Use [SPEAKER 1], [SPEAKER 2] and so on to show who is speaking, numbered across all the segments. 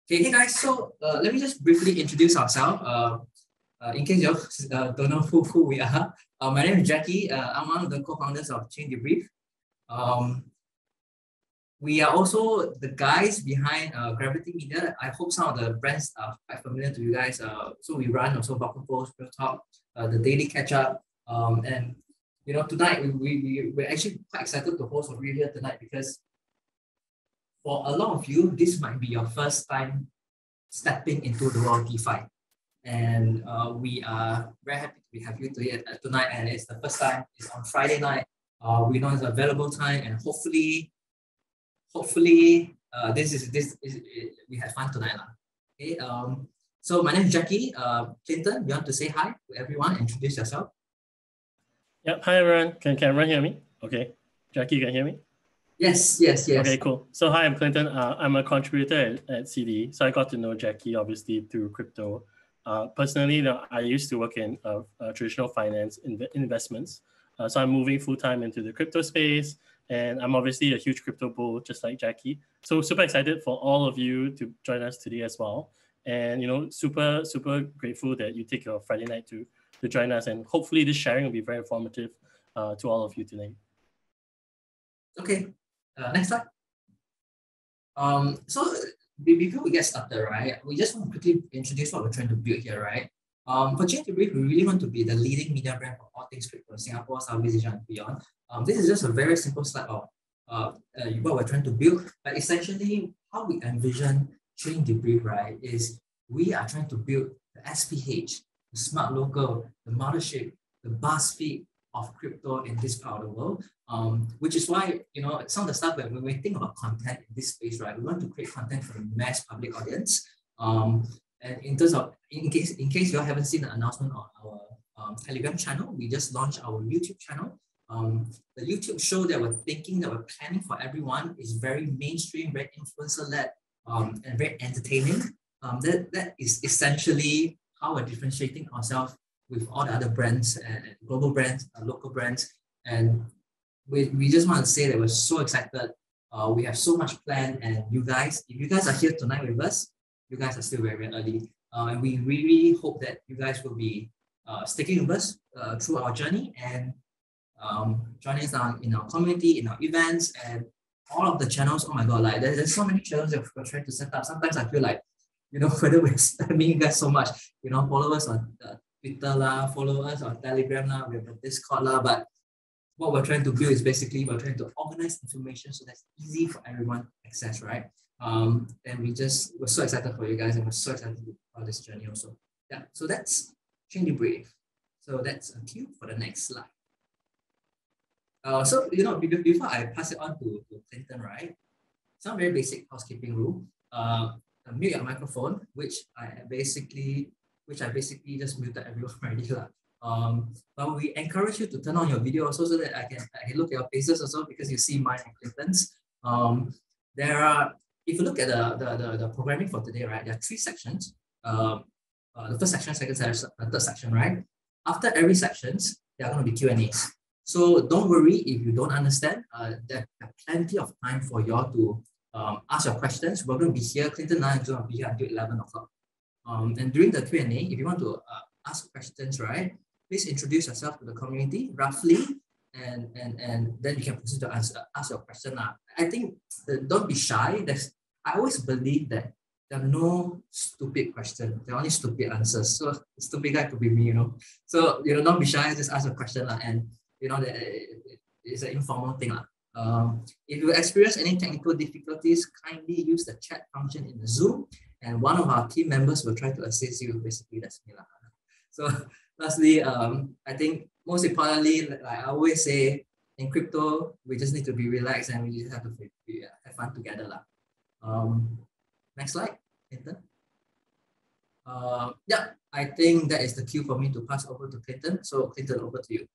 [SPEAKER 1] Okay, hey guys, so let me just briefly introduce ourselves. In case you don't know who we are, my name is Jacky. I'm one of the co-founders of Chain Debrief. We are also the guys behind Gravity Media. I hope some of the brands are quite familiar to you guys. So we run also Balkan Post, Real Talk, the Daily Catch Up. And you know, tonight we're actually quite excited to host you here tonight because for a lot of you, this might be your first time stepping into the world of DeFi. And we are very happy to have you tonight. And it's the first time, it's on Friday night. We know it's an available time, and hopefully, we had fun tonight. Okay. So my name is Jacky. Clinton, you want to say hi to everyone? Introduce yourself.
[SPEAKER 2] Yep. Hi everyone. Can everyone hear me? Okay. Jacky, you can hear me?
[SPEAKER 1] Yes.
[SPEAKER 2] Okay, cool. So hi, I'm Clinton. I'm a contributor at CD. So I got to know Jacky obviously through crypto. Personally, I used to work in traditional finance investments. So I'm moving full-time into the crypto space, and I'm obviously a huge crypto bull, just like Jacky. So super excited for all of you to join us today as well. And you know, super grateful that you take your Friday night to join us, and hopefully this sharing will be very informative to all of you tonight.
[SPEAKER 1] Okay, next slide. So before we get started, right, we just want to quickly introduce what we're trying to build here, right? For Chain Debrief, we really want to be the leading media brand for all things crypto in Singapore, Southeast Asia, and beyond. This is just a very simple slide of what we're trying to build, but essentially how we envision Chain Debrief, right, is we are trying to build the SPH, the smart local, the mothership, the BuzzFeed of crypto in this part of the world, which is why, you know, some of the stuff when we think about content in this space, right, we want to create content for the mass public audience. And in terms of, in case you haven't seen the announcement on our Telegram channel, we just launched our YouTube channel. The YouTube show that we're planning for everyone is very mainstream, very influencer-led, and very entertaining. That is essentially how we're differentiating ourselves with all the other brands and global brands, local brands. And we just want to say that we're so excited. We have so much planned, and you guys, if you guys are here tonight with us, you guys are still very, very early. And we really hope that you guys will be sticking with us through our journey and joining us in our community, in our events, and all of the channels. Oh my God, like there's so many channels that we're trying to set up. Sometimes I feel like, you know, whether we're spamming you guys so much, you know, follow us on Twitter lah, follow us on Telegram lah, we have a Discord lah, but what we're trying to build is basically we're trying to organize information so that's easy for everyone to access, right? And we're so excited for you guys, and we're so excited for this journey also. Yeah, so that's Chain Debrief. So that's a cue for the next slide. So, you know, before I pass it on to Clinton, right? Some very basic housekeeping rule. Mute your microphone, which I basically just muted everyone already. But we encourage you to turn on your video also so that I can look at your faces also, because you see mine and Clinton's. There are, if you look at the programming for today, right, there are 3 sections. The first section, second section, third section, right? After every sections, there are going to be Q&As. So don't worry if you don't understand. There are plenty of time for you all to ask your questions. We're going to be here. Clinton and I are going to be here until 11 o'clock. And during the Q&A, if you want to ask questions, right, please introduce yourself to the community roughly, and then you can proceed to ask your question. I think don't be shy. I always believe that there are no stupid questions. There are only stupid answers. So the stupid guy could be me, you know. So, you know, don't be shy. Just ask a question, and you know, it's an informal thing. If you experience any technical difficulties, kindly use the chat function in the Zoom, and one of our team members will try to assist you. Basically, that's me. So lastly, I think most importantly, like I always say, in crypto, we just need to be relaxed, and we just have to have fun together. Next slide, Clinton. Yeah, I think that is the cue for me to pass over to Clinton. So Clinton, over to you.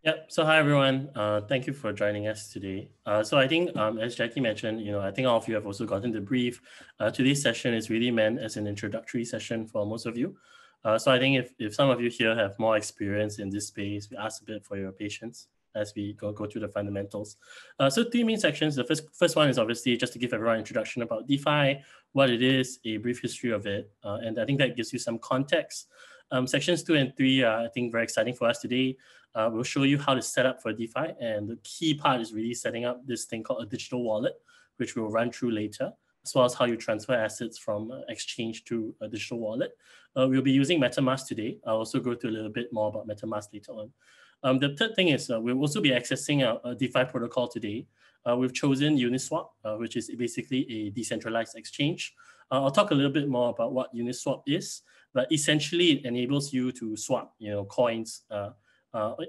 [SPEAKER 2] Yep. So hi everyone. Thank you for joining us today. So I think as Jacky mentioned, you know, I think all of you have also gotten the brief. Today's session is really meant as an introductory session for most of you. So I think if some of you here have more experience in this space, we ask a bit for your patience. as we go through the fundamentals. So 3 main sections. The first one is obviously just to give everyone an introduction about DeFi, what it is, a brief history of it, and I think that gives you some context. Sections 2 and 3 are, I think, very exciting for us today. We'll show you how to set up for DeFi, and the key part is really setting up this thing called a digital wallet, which we'll run through later, as well as how you transfer assets from exchange to a digital wallet. We'll be using Metamask today. I'll also go through a little bit more about Metamask later on. The third thing is we'll also be accessing a DeFi protocol today. We've chosen Uniswap, which is basically a decentralized exchange. I'll talk a little bit more about what Uniswap is, but essentially it enables you to swap, coins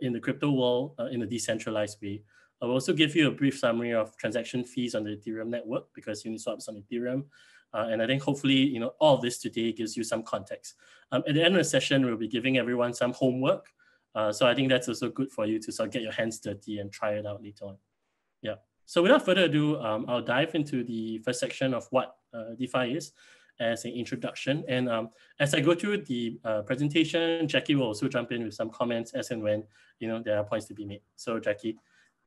[SPEAKER 2] in the crypto world in a decentralized way. I'll also give you a brief summary of transaction fees on the Ethereum network because Uniswap is on Ethereum. And I think hopefully, all of this today gives you some context. At the end of the session, we'll be giving everyone some homework. So I think that's also good for you to sort of get your hands dirty and try it out later on. Yeah. So without further ado, I'll dive into the first section of what DeFi is as an introduction. And as I go through the presentation, Jacky will also jump in with some comments as and when there are points to be made. So Jacky,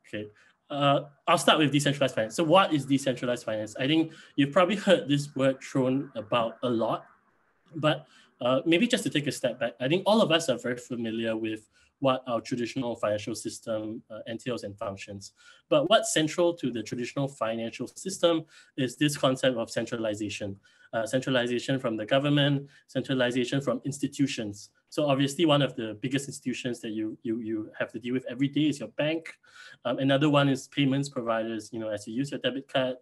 [SPEAKER 2] okay. I'll start with decentralized finance. So what is decentralized finance? I think you've probably heard this word thrown about a lot, but maybe just to take a step back, I think all of us are very familiar with what our traditional financial system entails and functions. But what's central to the traditional financial system is this concept of centralization. Centralization from the government, centralization from institutions. So obviously one of the biggest institutions that you have to deal with every day is your bank. Another one is payments providers, as you use your debit card,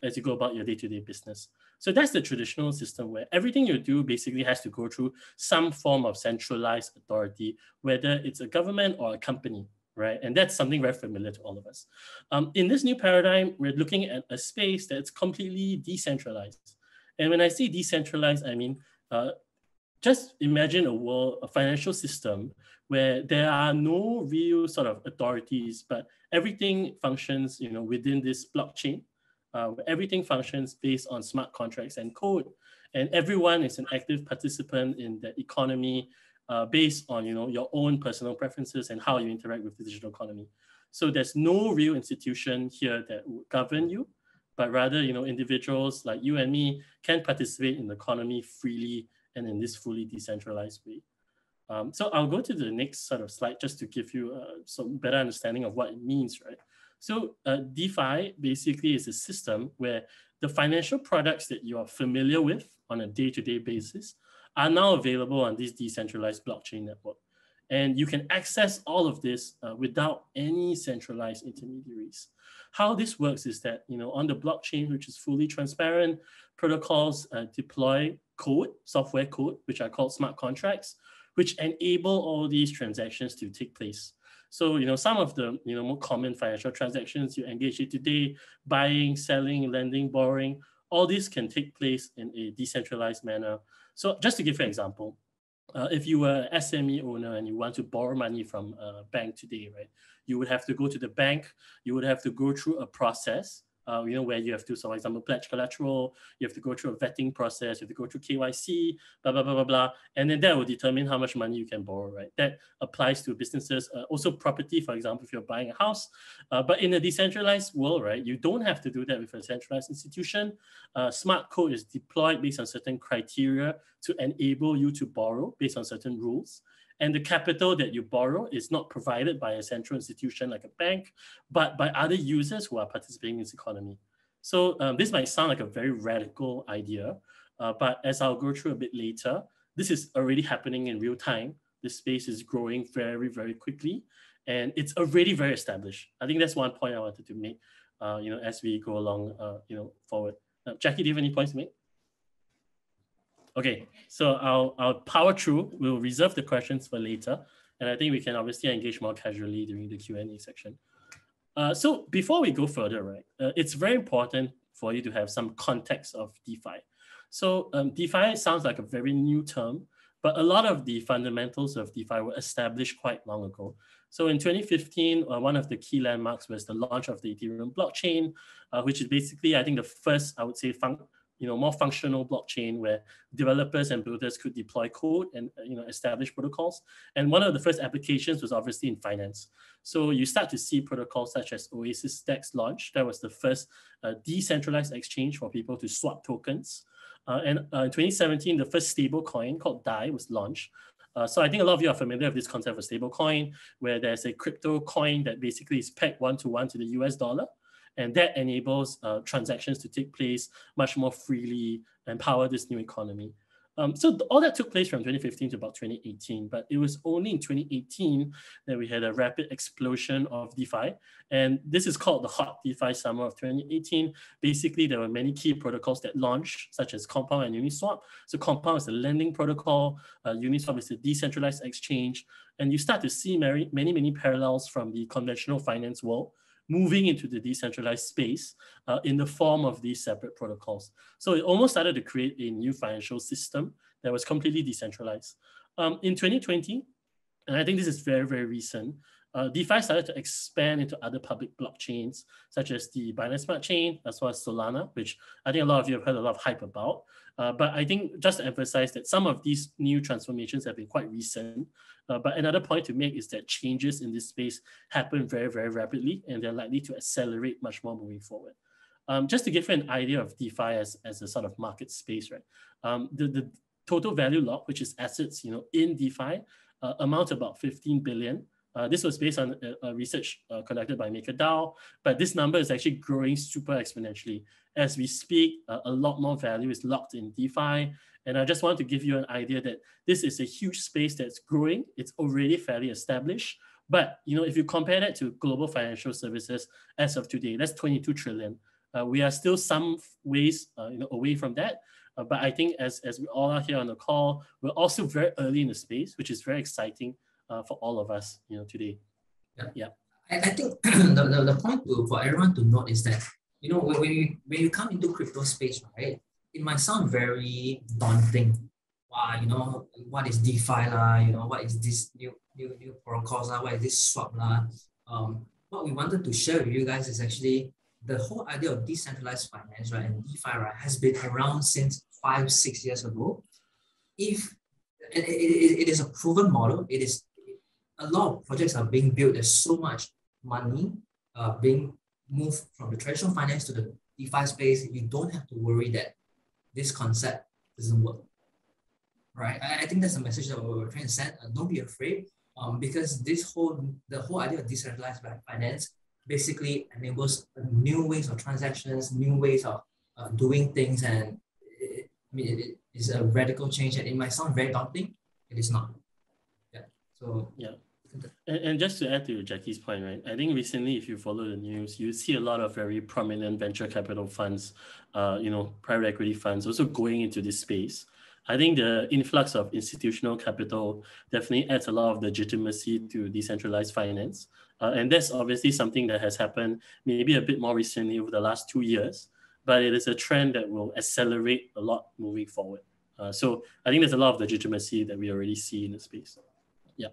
[SPEAKER 2] as you go about your day-to-day business. So that's the traditional system where everything you do basically has to go through some form of centralized authority, whether it's a government or a company, right? And that's something very familiar to all of us. In this new paradigm, we're looking at a space that's completely decentralized. And when I say decentralized, I mean, just imagine a financial system where there are no real sort of authorities, but everything functions, within this blockchain. Everything functions based on smart contracts and code, and everyone is an active participant in the economy based on your own personal preferences and how you interact with the digital economy. So there's no real institution here that will govern you, but rather individuals like you and me can participate in the economy freely and in this fully decentralized way. So I'll go to the next sort of slide just to give you some better understanding of what it means, right? So DeFi basically is a system where the financial products that you are familiar with on a day-to-day basis are now available on this decentralized blockchain network. And you can access all of this without any centralized intermediaries. How this works is that, on the blockchain, which is fully transparent, protocols deploy code, software code, which are called smart contracts, which enable all these transactions to take place. So, some of the, more common financial transactions you engage in today, buying, selling, lending, borrowing, all this can take place in a decentralized manner. So just to give you an example, if you were an SME owner and you want to borrow money from a bank today, right, you would have to go to the bank, you would have to go through a process, where you have to, so for example, pledge collateral, you have to go through a vetting process, you have to go through KYC, blah, blah, blah, blah, blah. And then that will determine how much money you can borrow, right? That applies to businesses, also property, for example, if you're buying a house. But in a decentralized world, right, you don't have to do that with a centralized institution. Smart code is deployed based on certain criteria to enable you to borrow based on certain rules. And the capital that you borrow is not provided by a central institution like a bank, but by other users who are participating in this economy. So this might sound like a very radical idea, but as I'll go through a bit later, this is already happening in real time. This space is growing very, very quickly, and it's already very established. I think that's one point I wanted to make, as we go along, forward. Jacky, do you have any points to make? Okay, so I'll power through. We'll reserve the questions for later. And I think we can obviously engage more casually during the Q&A section. So before we go further, right, it's very important for you to have some context of DeFi. So DeFi sounds like a very new term, but a lot of the fundamentals of DeFi were established quite long ago. So in 2015, one of the key landmarks was the launch of the Ethereum Blockchain, which is basically, I think, the first, I would say, more functional blockchain where developers and builders could deploy code and establish protocols. And one of the first applications was obviously in finance. So you start to see protocols such as Oasis Dex launch. That was the first decentralized exchange for people to swap tokens. And in 2017, the first stable coin called DAI was launched. So I think a lot of you are familiar with this concept of stable coin, where there's a crypto coin that basically is pegged 1-to-1 to the US dollar. And that enables transactions to take place much more freely and power this new economy. So all that took place from 2015 to about 2018, but it was only in 2018 that we had a rapid explosion of DeFi. And this is called the hot DeFi summer of 2018. Basically, there were many key protocols that launched, such as Compound and Uni Swap. So Compound is a lending protocol, Uni Swap is a decentralized exchange. And you start to see many parallels from the conventional finance world moving into the decentralized space in the form of these separate protocols. So it almost started to create a new financial system that was completely decentralized. In 2020, and I think this is very recent, DeFi started to expand into other public blockchains, such as the Binance Smart Chain, as well as Solana, which I think a lot of you have heard a lot of hype about. But I think just to emphasize that some of these new transformations have been quite recent. But another point to make is that changes in this space happen very rapidly, and they're likely to accelerate much more moving forward. Just to give you an idea of DeFi as a sort of market space, right? The total value locked, which is assets, in DeFi, amount to about 15 billion. This was based on research conducted by MakerDAO, but this number is actually growing super exponentially. As we speak, a lot more value is locked in DeFi. And I just want to give you an idea that this is a huge space that's growing. It's already fairly established. But if you compare that to global financial services as of today, that's 22 trillion. We are still some ways away from that. But I think as we all are here on the call, we're also very early in the space, which is very exciting for all of us, today. Yeah.
[SPEAKER 1] I think the point for everyone to note is that, when you come into crypto space, right, it might sound very daunting. Wow, what is DeFi lah? What is this new protocols lah? What is this swap lah? What we wanted to share with you guys is actually the whole idea of decentralized finance, right, and DeFi, right, has been around since 5-6 years ago. It is a proven model. It is a lot of projects are being built. There's so much money being moved from the traditional finance to the DeFi space. You don't have to worry that this concept doesn't work, right? I think that's the message that we're trying to send. Don't be afraid, because the whole idea of decentralized finance basically enables new ways of transactions, new ways of doing things, and it is a radical change. And it might sound very daunting. It is not. Yeah. So
[SPEAKER 2] yeah. And just to add to Jacky's point, right? I think recently, if you follow the news, you see a lot of very prominent venture capital funds, private equity funds also going into this space. I think the influx of institutional capital definitely adds a lot of legitimacy to decentralized finance. And that's obviously something that has happened maybe a bit more recently over the last 2 years, but it is a trend that will accelerate a lot moving forward. So I think there's a lot of legitimacy that we already see in the space. Yeah.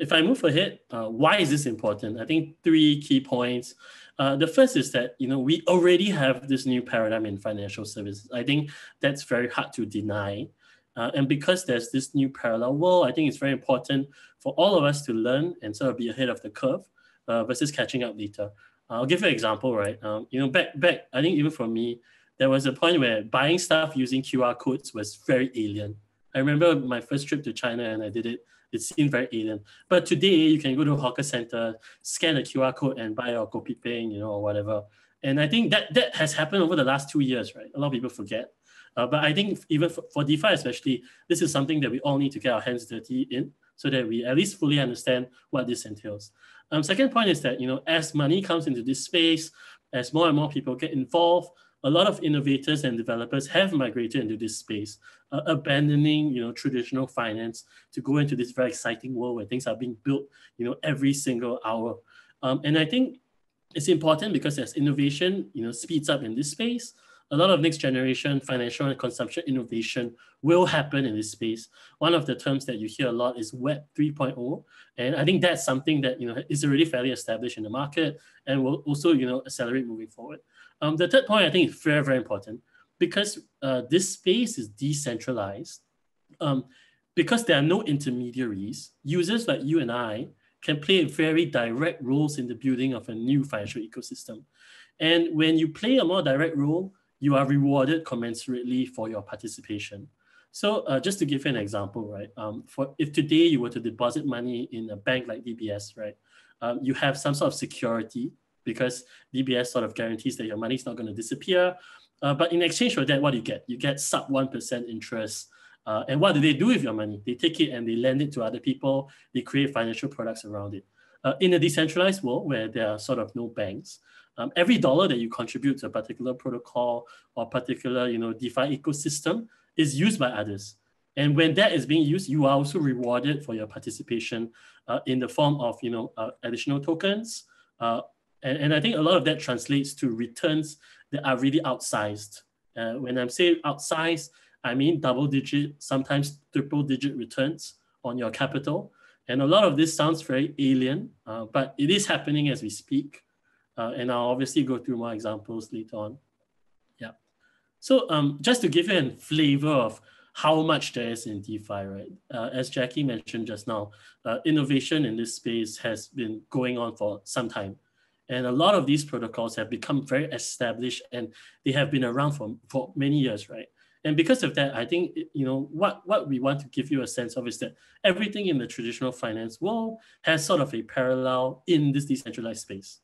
[SPEAKER 2] If I move ahead, why is this important? I think 3 key points. The first is that we already have this new paradigm in financial services. I think that's very hard to deny. And because there's this new parallel world, I think it's very important for all of us to learn and sort of be ahead of the curve versus catching up later. I'll give you an example, right? Back, I think even for me, there was a point where buying stuff using QR codes was very alien. I remember my first trip to China and I did it. It seemed very alien. But today, you can go to a hawker center, scan a QR code and buy your kopi peng, or whatever. And I think that has happened over the last 2 years, right? A lot of people forget. But I think even for DeFi especially, this is something that we all need to get our hands dirty in so that we at least fully understand what this entails. Second point is that, as money comes into this space, as more and more people get involved, a lot of innovators and developers have migrated into this space, abandoning traditional finance to go into this very exciting world where things are being built every single hour. And I think it's important because as innovation speeds up in this space, a lot of next generation financial and consumption innovation will happen in this space. One of the terms that you hear a lot is Web 3.0. And I think that's something that is already fairly established in the market and will also accelerate moving forward. The third point I think is very important. because this space is decentralized, because there are no intermediaries, users like you and I can play very direct roles in the building of a new financial ecosystem. And when you play a more direct role, you are rewarded commensurately for your participation. So just to give you an example, right? For if today you were to deposit money in a bank like DBS, right? You have some sort of security because DBS sort of guarantees that your money is not going to disappear. But in exchange for that, what do you get? You get sub 1% interest. And what do they do with your money? They take it and they lend it to other people. They create financial products around it. In a decentralized world where there are sort of no banks, every dollar that you contribute to a particular protocol or particular DeFi ecosystem is used by others. And when that is being used, you are also rewarded for your participation in the form of additional tokens. And I think a lot of that translates to returns that are really outsized. When I'm saying outsized, I mean double-digit, sometimes triple-digit returns on your capital. And a lot of this sounds very alien, but it is happening as we speak. And I'll obviously go through more examples later on. Yeah. So just to give you a flavor of how much there is in DeFi, right? As Jacky mentioned just now, innovation in this space has been going on for some time. And a lot of these protocols have become very established and they have been around for many years, right? And because of that, I think what we want to give you a sense of is that everything in the traditional finance world has sort of a parallel in this decentralized space,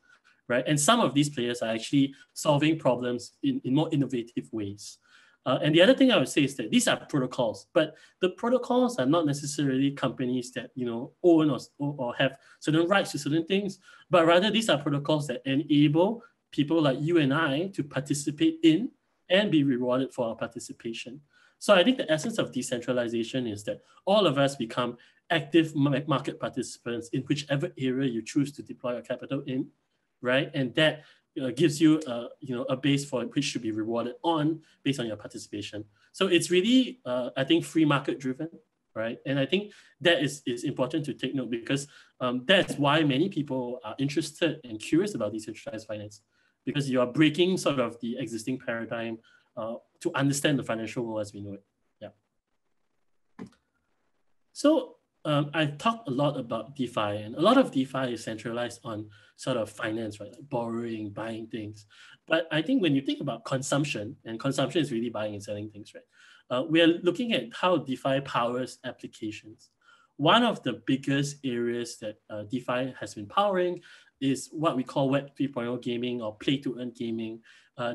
[SPEAKER 2] right? And some of these players are actually solving problems in more innovative ways. And the other thing I would say is that these are protocols, but the protocols are not necessarily companies that own or have certain rights to certain things, but rather these are protocols that enable people like you and I to participate in and be rewarded for our participation. So I think the essence of decentralization is that all of us become active market participants in whichever area you choose to deploy your capital in, right? And that gives you a base for which to be rewarded on based on your participation. So it's really, I think, free market driven, right? And I think that is important to take note because that's why many people are interested and curious about decentralized finance, because you are breaking sort of the existing paradigm to understand the financial world as we know it. Yeah. So I've talked a lot about DeFi, and a lot of DeFi is centralized on sort of finance, right? Like borrowing, buying things. But I think when you think about consumption, and consumption is really buying and selling things, right? We are looking at how DeFi powers applications. One of the biggest areas that DeFi has been powering is what we call Web 3.0 gaming or play-to-earn gaming.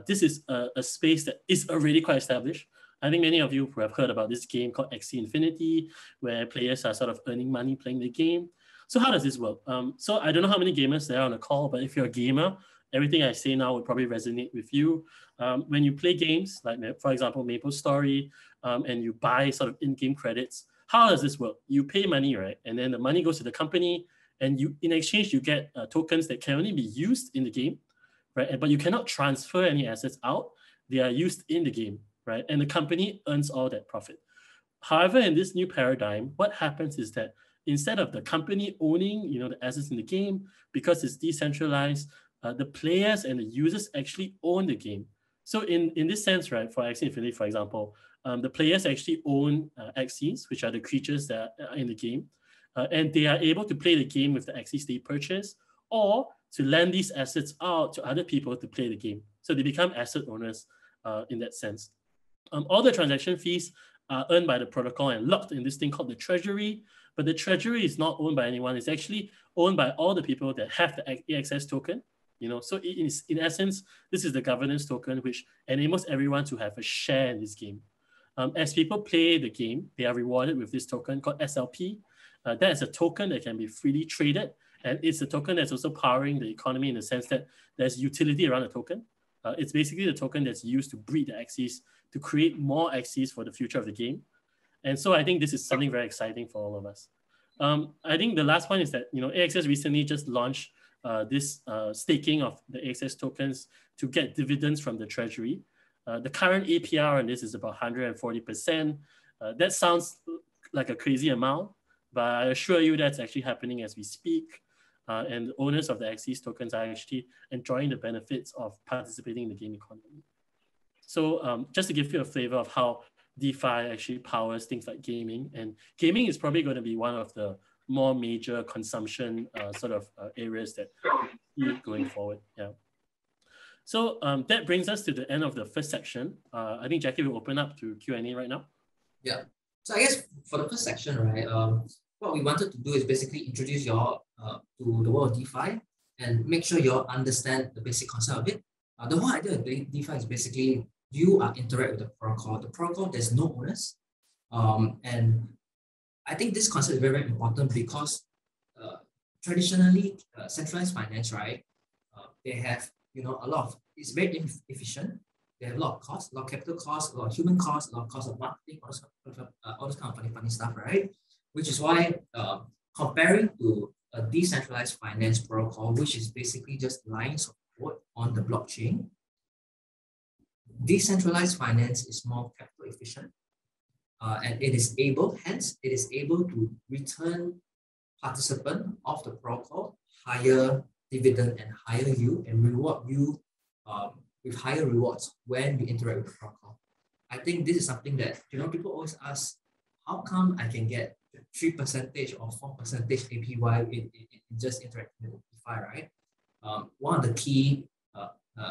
[SPEAKER 2] This is a space that is already quite established. I think many of you who have heard about this game called Axie Infinity, where players are sort of earning money playing the game. So how does this work? So I don't know how many gamers there are on the call, but if you're a gamer, everything I say now would probably resonate with you. When you play games, like for example, MapleStory, and you buy sort of in-game credits, how does this work? You pay money, right? And then the money goes to the company, and in exchange, you get tokens that can only be used in the game, right? But you cannot transfer any assets out. They are used in the game, right? And the company earns all that profit. However, in this new paradigm, what happens is that instead of the company owning, the assets in the game, because it's decentralized, the players and the users actually own the game. So in this sense, right, for Axie Infinity, for example, the players actually own Axies, which are the creatures that are in the game. And they are able to play the game with the Axies they purchase, or to lend these assets out to other people to play the game. So they become asset owners in that sense. All the transaction fees are earned by the protocol and locked in this thing called the treasury. But the treasury is not owned by anyone. It's actually owned by all the people that have the AXS token. So in essence, this is the governance token, which enables everyone to have a share in this game. As people play the game, they are rewarded with this token called SLP. That is a token that can be freely traded. And it's a token that's also powering the economy in the sense that there's utility around the token. It's basically the token that's used to breed the Axies to create more Axies for the future of the game. And so I think this is something very exciting for all of us. I think the last one is that AXS recently just launched this staking of the AXS tokens to get dividends from the treasury. The current APR on this is about 140%. That sounds like a crazy amount, but I assure you that's actually happening as we speak. And the owners of the Axies tokens are actually enjoying the benefits of participating in the game economy. So just to give you a flavor of how DeFi actually powers things like gaming, and gaming is probably going to be one of the more major consumption areas that we see going forward. Yeah. So that brings us to the end of the first section. I think Jacky will open up to Q&A right now.
[SPEAKER 1] Yeah. So I guess for the first section, right, what we wanted to do is basically introduce you all to the world of DeFi and make sure you all understand the basic concept of it. The whole idea of DeFi is basically you interact with the protocol. The protocol, there's no owners. And I think this concept is very, very important because traditionally, centralized finance, right, they have, a lot of, it's very inefficient. They have a lot of costs, a lot of capital costs, a lot of human costs, a lot of costs of marketing, all this kind of funny stuff, right? Which is why comparing to a decentralized finance protocol, which is basically just lines of code on the blockchain, decentralized finance is more capital efficient, and it is able to return participant of the protocol higher dividend and higher yield and reward you with higher rewards when you interact with the protocol. I think this is something that people always ask, how come I can get 3% or 4% APY in just interacting with DeFi, right? One of the key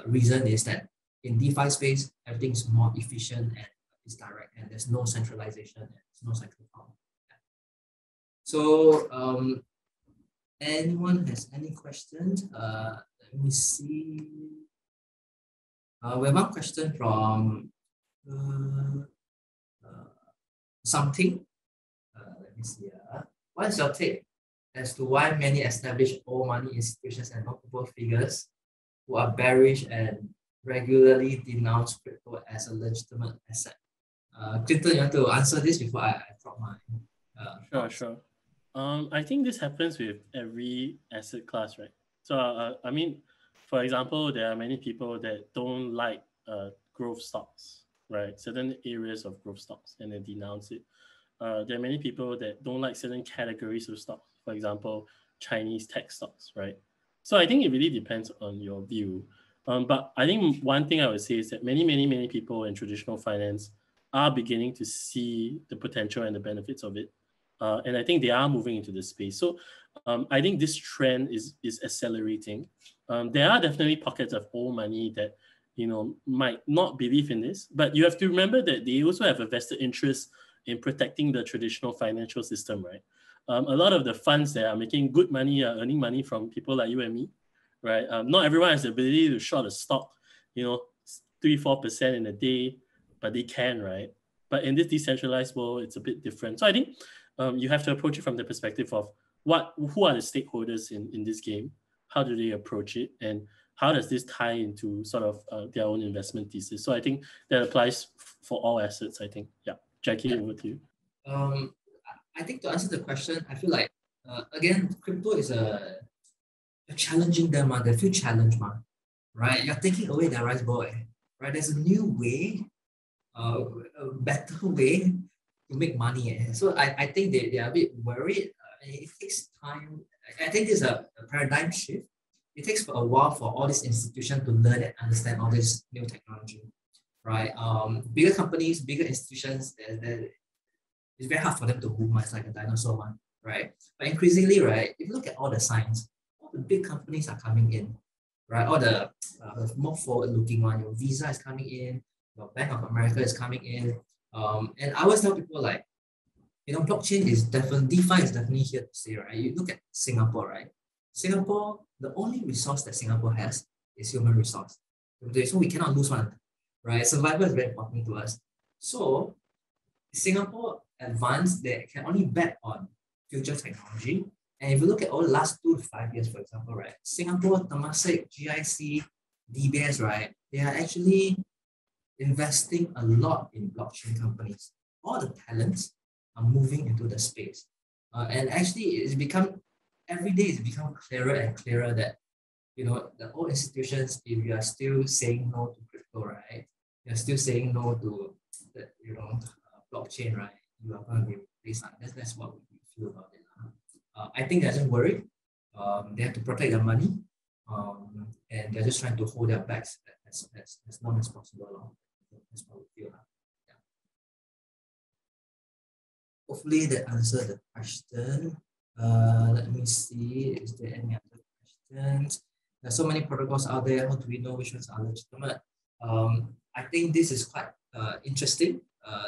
[SPEAKER 1] reason is that in DeFi space, everything is more efficient and it's direct, and there's no centralization and there's no central power. So, anyone has any questions? Let me see. We have one question from something. Let me see. What is your take as to why many established old money institutions and multiple figures who are bearish and regularly denounce crypto as a legitimate asset? Clinton, you want to answer this before I drop my?
[SPEAKER 2] Sure. I think this happens with every asset class, right? So, I mean, for example, there are many people that don't like growth stocks, right? Certain areas of growth stocks, and they denounce it. There are many people that don't like certain categories of stocks, for example, Chinese tech stocks, right? So I think it really depends on your view. But I think one thing I would say is that many people in traditional finance are beginning to see the potential and the benefits of it. And I think they are moving into this space. So I think this trend is accelerating. There are definitely pockets of old money that might not believe in this, but you have to remember that they also have a vested interest in protecting the traditional financial system, right? A lot of the funds that are making good money are earning money from people like you and me, right? Not everyone has the ability to short a stock, 3-4% in a day, but they can, right? But in this decentralized world, it's a bit different. So I think you have to approach it from the perspective of who are the stakeholders in this game? How do they approach it? And how does this tie into sort of their own investment thesis? So I think that applies for all assets, I think. Yeah. Jacky, over to you.
[SPEAKER 1] I think to answer the question, I feel like, again, crypto is a challenging them, they feel challenged, right? You're taking away their rice bowl, right? There's a new way, a better way to make money. So I think they are a bit worried. It takes time. I think there's a paradigm shift. It takes a while for all these institutions to learn and understand all this new technology, right? Bigger companies, bigger institutions, it's very hard for them to move. It's like a dinosaur one, right? But increasingly, right, if you look at all the signs, all the big companies are coming in, right? All the more forward-looking one, your Visa is coming in, your Bank of America is coming in. And I always tell people like, blockchain is definitely, DeFi is definitely here to stay, right? You look at Singapore, right? Singapore, the only resource that Singapore has is human resource. So we cannot lose one, right? Survival is very important to us. So Singapore advanced, they can only bet on future technology. And if you look at all the last 2 to 5 years, for example, right? Singapore, Temasek, GIC, DBS, right? They are actually investing a lot in blockchain companies. All the talents are moving into the space. And actually, every day it's become clearer and clearer that, the old institutions, if you are still saying no to crypto, right? You're still saying no to the, blockchain, right? You are going to be replaced. That's what we feel about it. I think they're just worried. They have to protect their money. And they're just trying to hold their backs as long as possible. That's what we feel. Yeah. Hopefully that answered the question. Let me see, is there any other questions? There's so many protocols out there. How do we know which ones are legitimate? I think this is quite interesting.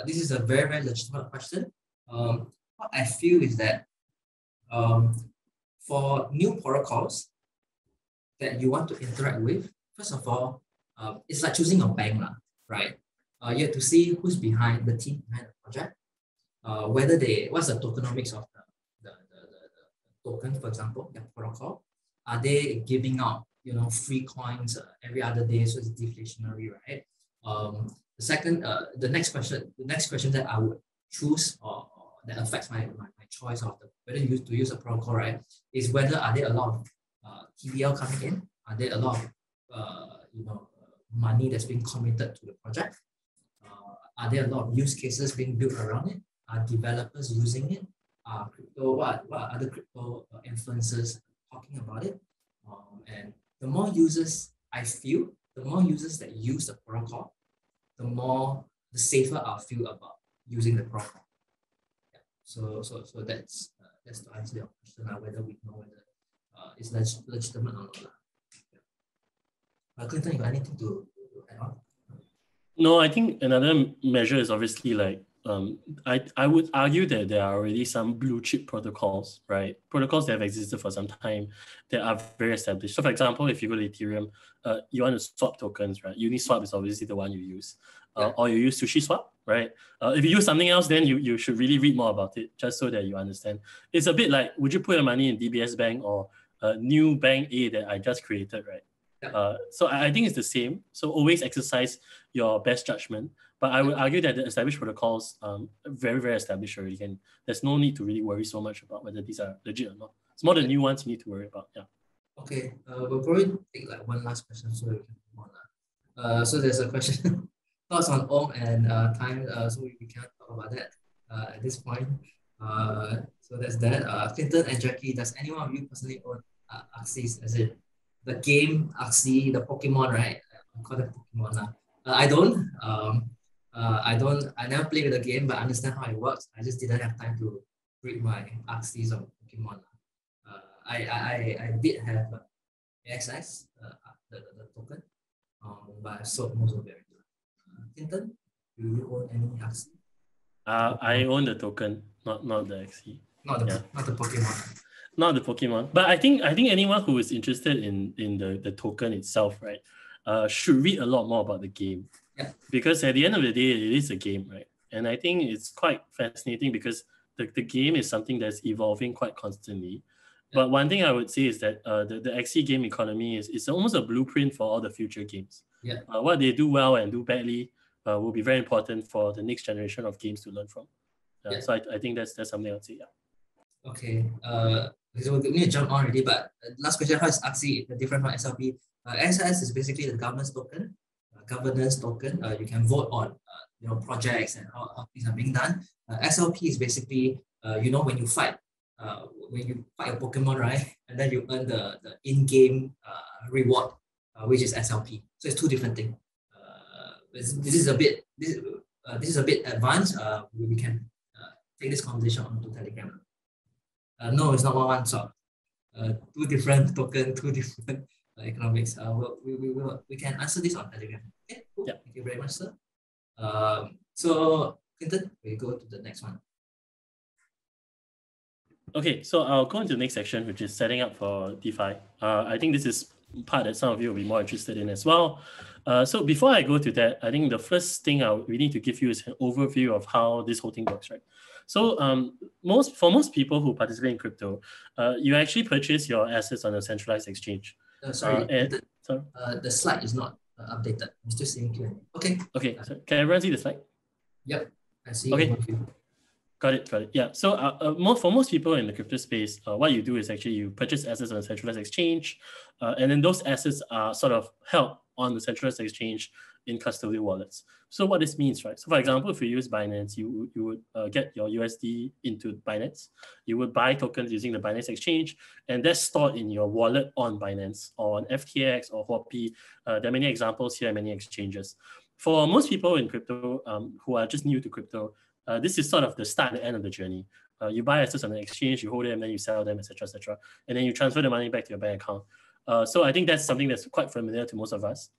[SPEAKER 1] This is a very, very legitimate question. What I feel is that for new protocols that you want to interact with, first of all, it's like choosing a bank, right? You have to see who's behind the team behind the project, whether what's the tokenomics of the token, for example, the protocol. Are they giving out, free coins every other day, so it's deflationary, right? The next question that I would choose or that affects my choice of whether to use a protocol, right, is whether are there a lot of TVL coming in? Are there a lot of money that's being committed to the project? Are there a lot of use cases being built around it? Are developers using it? What are other crypto influencers talking about it? And the more users that use the protocol, the safer I'll feel about using the protocol. Yeah. So that's to answer your question, whether we know whether it's legitimate or not. Yeah. Clinton, you got anything to add on?
[SPEAKER 2] No, I think another measure is obviously like I would argue that there are already some blue chip protocols, right? Protocols that have existed for some time that are very established. So for example, if you go to Ethereum, you want to swap tokens, right? Uni Swap is obviously the one you use. Or you use Sushi Swap, right? If you use something else, then you should really read more about it just so that you understand. It's a bit like, would you put your money in DBS Bank or new Bank A that I just created, right? So I think it's the same. So always exercise your best judgment. But I would argue that the established protocols very, very established already. And there's no need to really worry so much about whether these are legit or not. It's more the new ones you need to worry about. Yeah.
[SPEAKER 1] Okay. We'll probably take like one last question so we can move on. So there's a question. Thoughts on OM and time. So we cannot talk about that at this point. So that's that. Clinton and Jacky, does anyone of you personally own Axis? As in the game Axie, the Pokemon, right? I call it Pokemon. I don't. I never play with the game, but I understand how it works. I just didn't have time to read my Axies of Pokemon. I did have AXS, the token, but I sold most of it. Clinton, do you own any Axie?
[SPEAKER 2] I own the token, not the Axie.
[SPEAKER 1] Not the Pokemon.
[SPEAKER 2] Not the Pokemon, but I think anyone who is interested in the token itself, right, should read a lot more about the game. Yeah. Because at the end of the day, it is a game, right? And I think it's quite fascinating because the game is something that's evolving quite constantly. Yeah. But one thing I would say is that the Axie game economy is almost a blueprint for all the future games. Yeah. What they do well and do badly will be very important for the next generation of games to learn from. Yeah. So I think that's something I would say. Yeah.
[SPEAKER 1] Okay. So we need to jump on already, but last question, how is Axie different from SLP? XS is basically the governance token. You can vote on projects and how things are being done. SLP is basically when you fight a Pokemon, right, and then you earn the in-game reward, which is SLP. So it's two different things. This is a bit advanced. We can take this conversation onto Telegram. No, it's not one shot. Two different token, two different economics. We can answer this on Telegram. Okay, cool. Yeah. Thank you very much, sir. So Clinton, we go to the next one.
[SPEAKER 2] Okay, so I'll go into the next section, which is setting up for DeFi. I think this is part that some of you will be more interested in as well. So before I go to that, I think the first thing we need to give you is an overview of how this whole thing works, right? So for most people who participate in crypto, you actually purchase your assets on a centralized exchange.
[SPEAKER 1] The slide is not updated. I'm still seeing Q&A. Okay.
[SPEAKER 2] So can everyone see the slide?
[SPEAKER 1] Yep, I see.
[SPEAKER 2] Okay. Got it. Yeah. So for most people in the crypto space, what you do is actually you purchase assets on a centralized exchange, and then those assets are sort of held on the centralized exchange in custodial wallets. So what this means, right? So for example, if you use Binance, you would get your USD into Binance. You would buy tokens using the Binance exchange, and that's stored in your wallet on Binance or on FTX or Huobi. There are many examples here, many exchanges. for most people in crypto who are just new to crypto, this is sort of the start and the end of the journey. You buy assets on an exchange, you hold them, then you sell them, etc., etc., and then you transfer the money back to your bank account. So I think that's something that's quite familiar to most of us.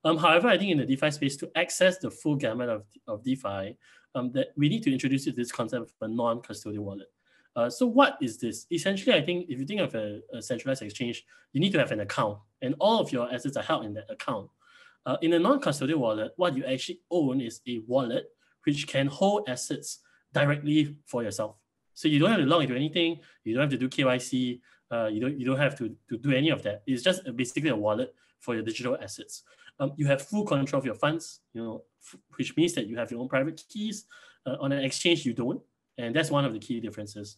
[SPEAKER 2] However, I think in the DeFi space, to access the full gamut of DeFi, that we need to introduce this concept of a non-custodial wallet. So what is this? Essentially, I think if you think of a centralized exchange, you need to have an account, and all of your assets are held in that account. In a non-custodial wallet, what you actually own is a wallet which can hold assets directly for yourself. So you don't have to log into anything. You don't have to do KYC. You don't have to do any of that. It's just basically a wallet for your digital assets. You have full control of your funds, which means that you have your own private keys. On an exchange, you don't, and that's one of the key differences.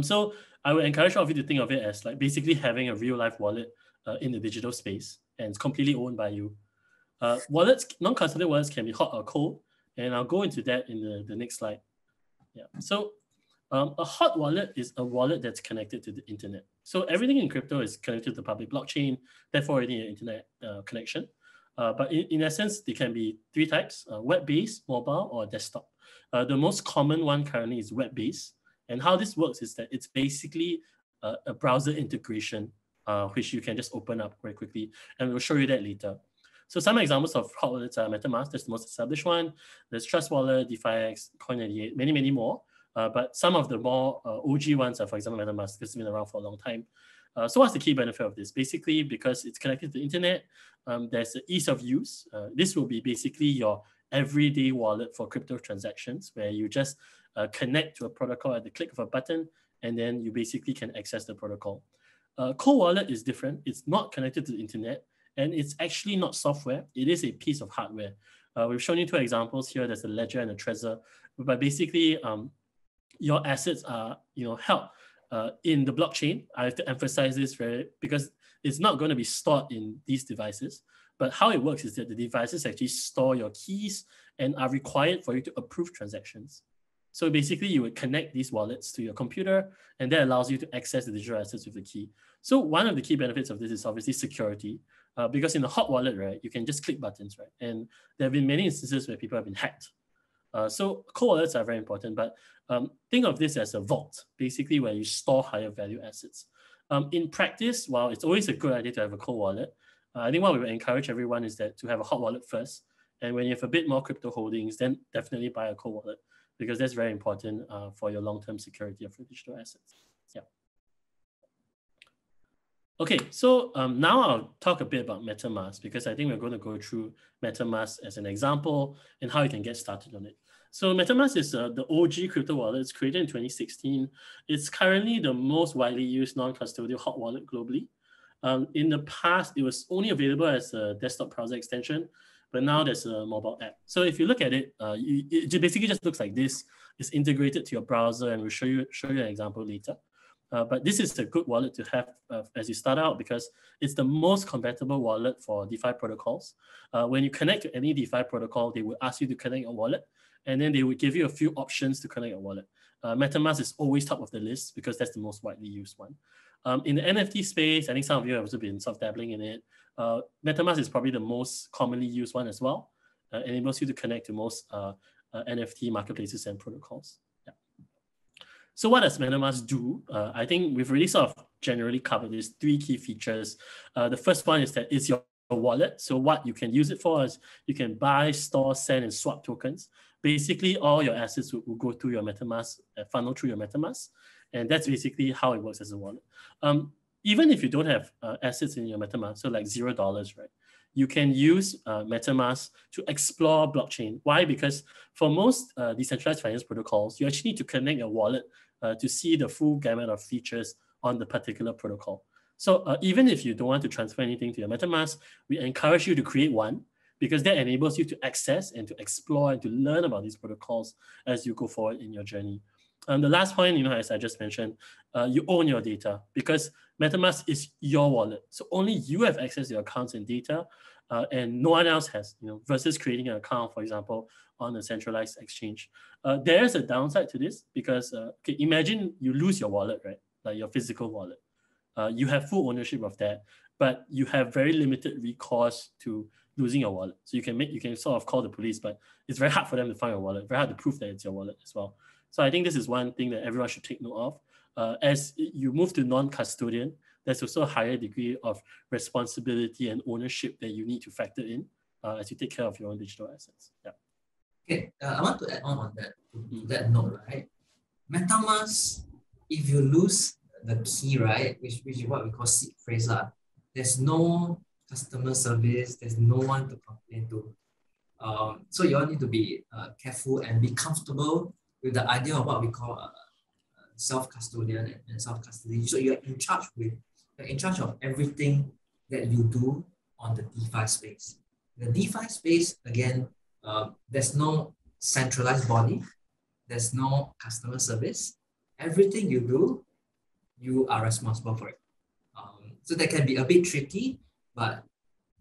[SPEAKER 2] So I would encourage all of you to think of it as like basically having a real life wallet in the digital space, and it's completely owned by you. Non-custodial wallets can be hot or cold, and I'll go into that in the next slide. Yeah. So a hot wallet is a wallet that's connected to the internet. So everything in crypto is connected to the public blockchain, therefore you need an internet connection. But in essence, they can be three types: web-based, mobile, or desktop. The most common one currently is web-based. And how this works is that it's basically a browser integration, which you can just open up very quickly. And we'll show you that later. So some examples of hot wallets are Metamask, that's the most established one. There's Trust Wallet, DeFiX, Coin98, many, many more. But some of the more OG ones are, for example, Metamask, because it's been around for a long time. So what's the key benefit of this? Basically, because it's connected to the internet, there's the ease of use. This will be basically your everyday wallet for crypto transactions, where you just connect to a protocol at the click of a button, and then you basically can access the protocol. Cold wallet is different. It's not connected to the internet, and it's actually not software. It is a piece of hardware. We've shown you two examples here. There's a ledger and a trezor, but basically your assets are held in the blockchain. I have to emphasize this because it's not going to be stored in these devices. But how it works is that the devices actually store your keys and are required for you to approve transactions. So basically, you would connect these wallets to your computer, and that allows you to access the digital assets with the key. So one of the key benefits of this is obviously security, because in a hot wallet, right, you can just click buttons, right? And there have been many instances where people have been hacked. So cold wallets are very important, but think of this as a vault, basically where you store higher value assets. In practice, while it's always a good idea to have a cold wallet, I think what we would encourage everyone is that to have a hot wallet first. And when you have a bit more crypto holdings, then definitely buy a cold wallet, because that's very important for your long-term security of your digital assets. Yeah. Okay, so now I'll talk a bit about Metamask, because I think we're going to go through Metamask as an example and how you can get started on it. So Metamask is the OG crypto wallet. It's created in 2016. It's currently the most widely used non-custodial hot wallet globally. In the past, it was only available as a desktop browser extension, but now there's a mobile app. So if you look at it, it basically just looks like this. It's integrated to your browser, and we'll show you an example later. But this is a good wallet to have as you start out, because it's the most compatible wallet for DeFi protocols. When you connect to any DeFi protocol, they will ask you to connect your wallet, and then they will give you a few options to connect your wallet. Metamask is always top of the list because that's the most widely used one. In the NFT space, I think some of you have also been sort of dabbling in it. Metamask is probably the most commonly used one as well. Enables you to connect to most NFT marketplaces and protocols. Yeah. So what does Metamask do? I think we've really sort of generally covered these three key features. The first one is that it's your wallet. So what you can use it for is you can buy, store, send, and swap tokens. Basically, all your assets will go through your Metamask, funnel through your Metamask. And that's basically how it works as a wallet. Even if you don't have assets in your Metamask, so like $0, right? You can use Metamask to explore blockchain. Why? Because for most decentralized finance protocols, you actually need to connect your wallet to see the full gamut of features on the particular protocol. So even if you don't want to transfer anything to your Metamask, we encourage you to create one, because that enables you to access and to explore and to learn about these protocols as you go forward in your journey. The last point, as I just mentioned, you own your data, because MetaMask is your wallet. So only you have access to your accounts and data, and no one else has, versus creating an account, for example, on a centralized exchange. There is a downside to this, because imagine you lose your wallet, right? Like your physical wallet. You have full ownership of that, but you have very limited recourse to losing your wallet. So you can sort of call the police, but it's very hard for them to find your wallet, very hard to prove that it's your wallet as well. So I think this is one thing that everyone should take note of. As you move to non-custodian, there's also a higher degree of responsibility and ownership that you need to factor in as you take care of your own digital assets. Yeah.
[SPEAKER 1] Okay, I want to add on that, to that note, right? Metamask, if you lose the key, right, which is what we call seed phrase, there's no customer service, there's no one to complain to. So you all need to be careful and be comfortable with the idea of what we call self-custodian and self-custody. So you're in charge of everything that you do on the DeFi space. The DeFi space, again, there's no centralized body, there's no customer service. Everything you do, you are responsible for it. So that can be a bit tricky, but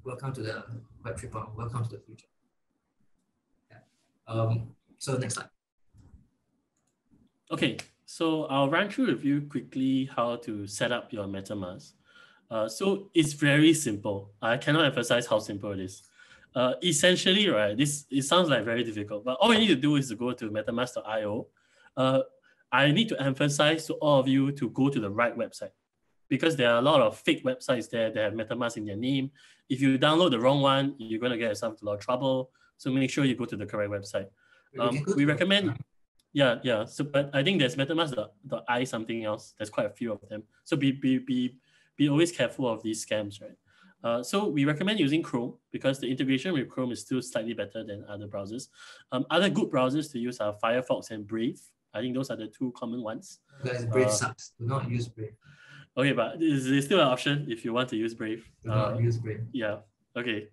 [SPEAKER 1] welcome to the Web 3.0, welcome to the future. Yeah. So next slide.
[SPEAKER 2] Okay, so I'll run through with you quickly how to set up your MetaMask. So it's very simple. I cannot emphasize how simple it is. Essentially, right, it sounds like very difficult, but all you need to do is to go to metamask.io. I need to emphasize to all of you to go to the right website, because there are a lot of fake websites there that have MetaMask in their name. If you download the wrong one, you're going to get yourself into a lot of trouble. So make sure you go to the correct website. We recommend, yeah. So, but I think there's metamask.i something else. There's quite a few of them. So be always careful of these scams, right? So we recommend using Chrome because the integration with Chrome is still slightly better than other browsers. Other good browsers to use are Firefox and Brave. I think those are the two common ones.
[SPEAKER 1] Guys, Brave sucks. Do not use Brave.
[SPEAKER 2] Okay, but there's still an option if you want to use Brave.
[SPEAKER 1] Do not use Brave.
[SPEAKER 2] Yeah, okay.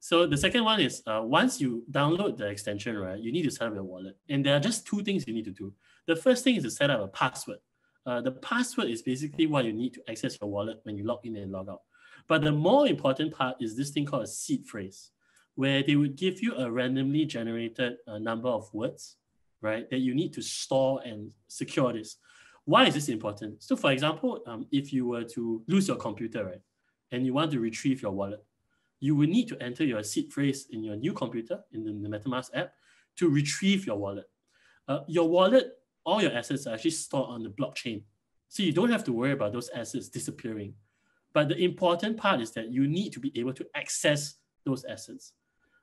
[SPEAKER 2] So the second one is once you download the extension, right, you need to set up your wallet. And there are just two things you need to do. The first thing is to set up a password. The password is basically what you need to access your wallet when you log in and log out. But the more important part is this thing called a seed phrase, where they would give you a randomly generated number of words, right, that you need to store and secure this. Why is this important? So for example, if you were to lose your computer, right, and you want to retrieve your wallet, you will need to enter your seed phrase in your new computer, in the MetaMask app, to retrieve your wallet. Your wallet, all your assets are actually stored on the blockchain. So you don't have to worry about those assets disappearing. But the important part is that you need to be able to access those assets.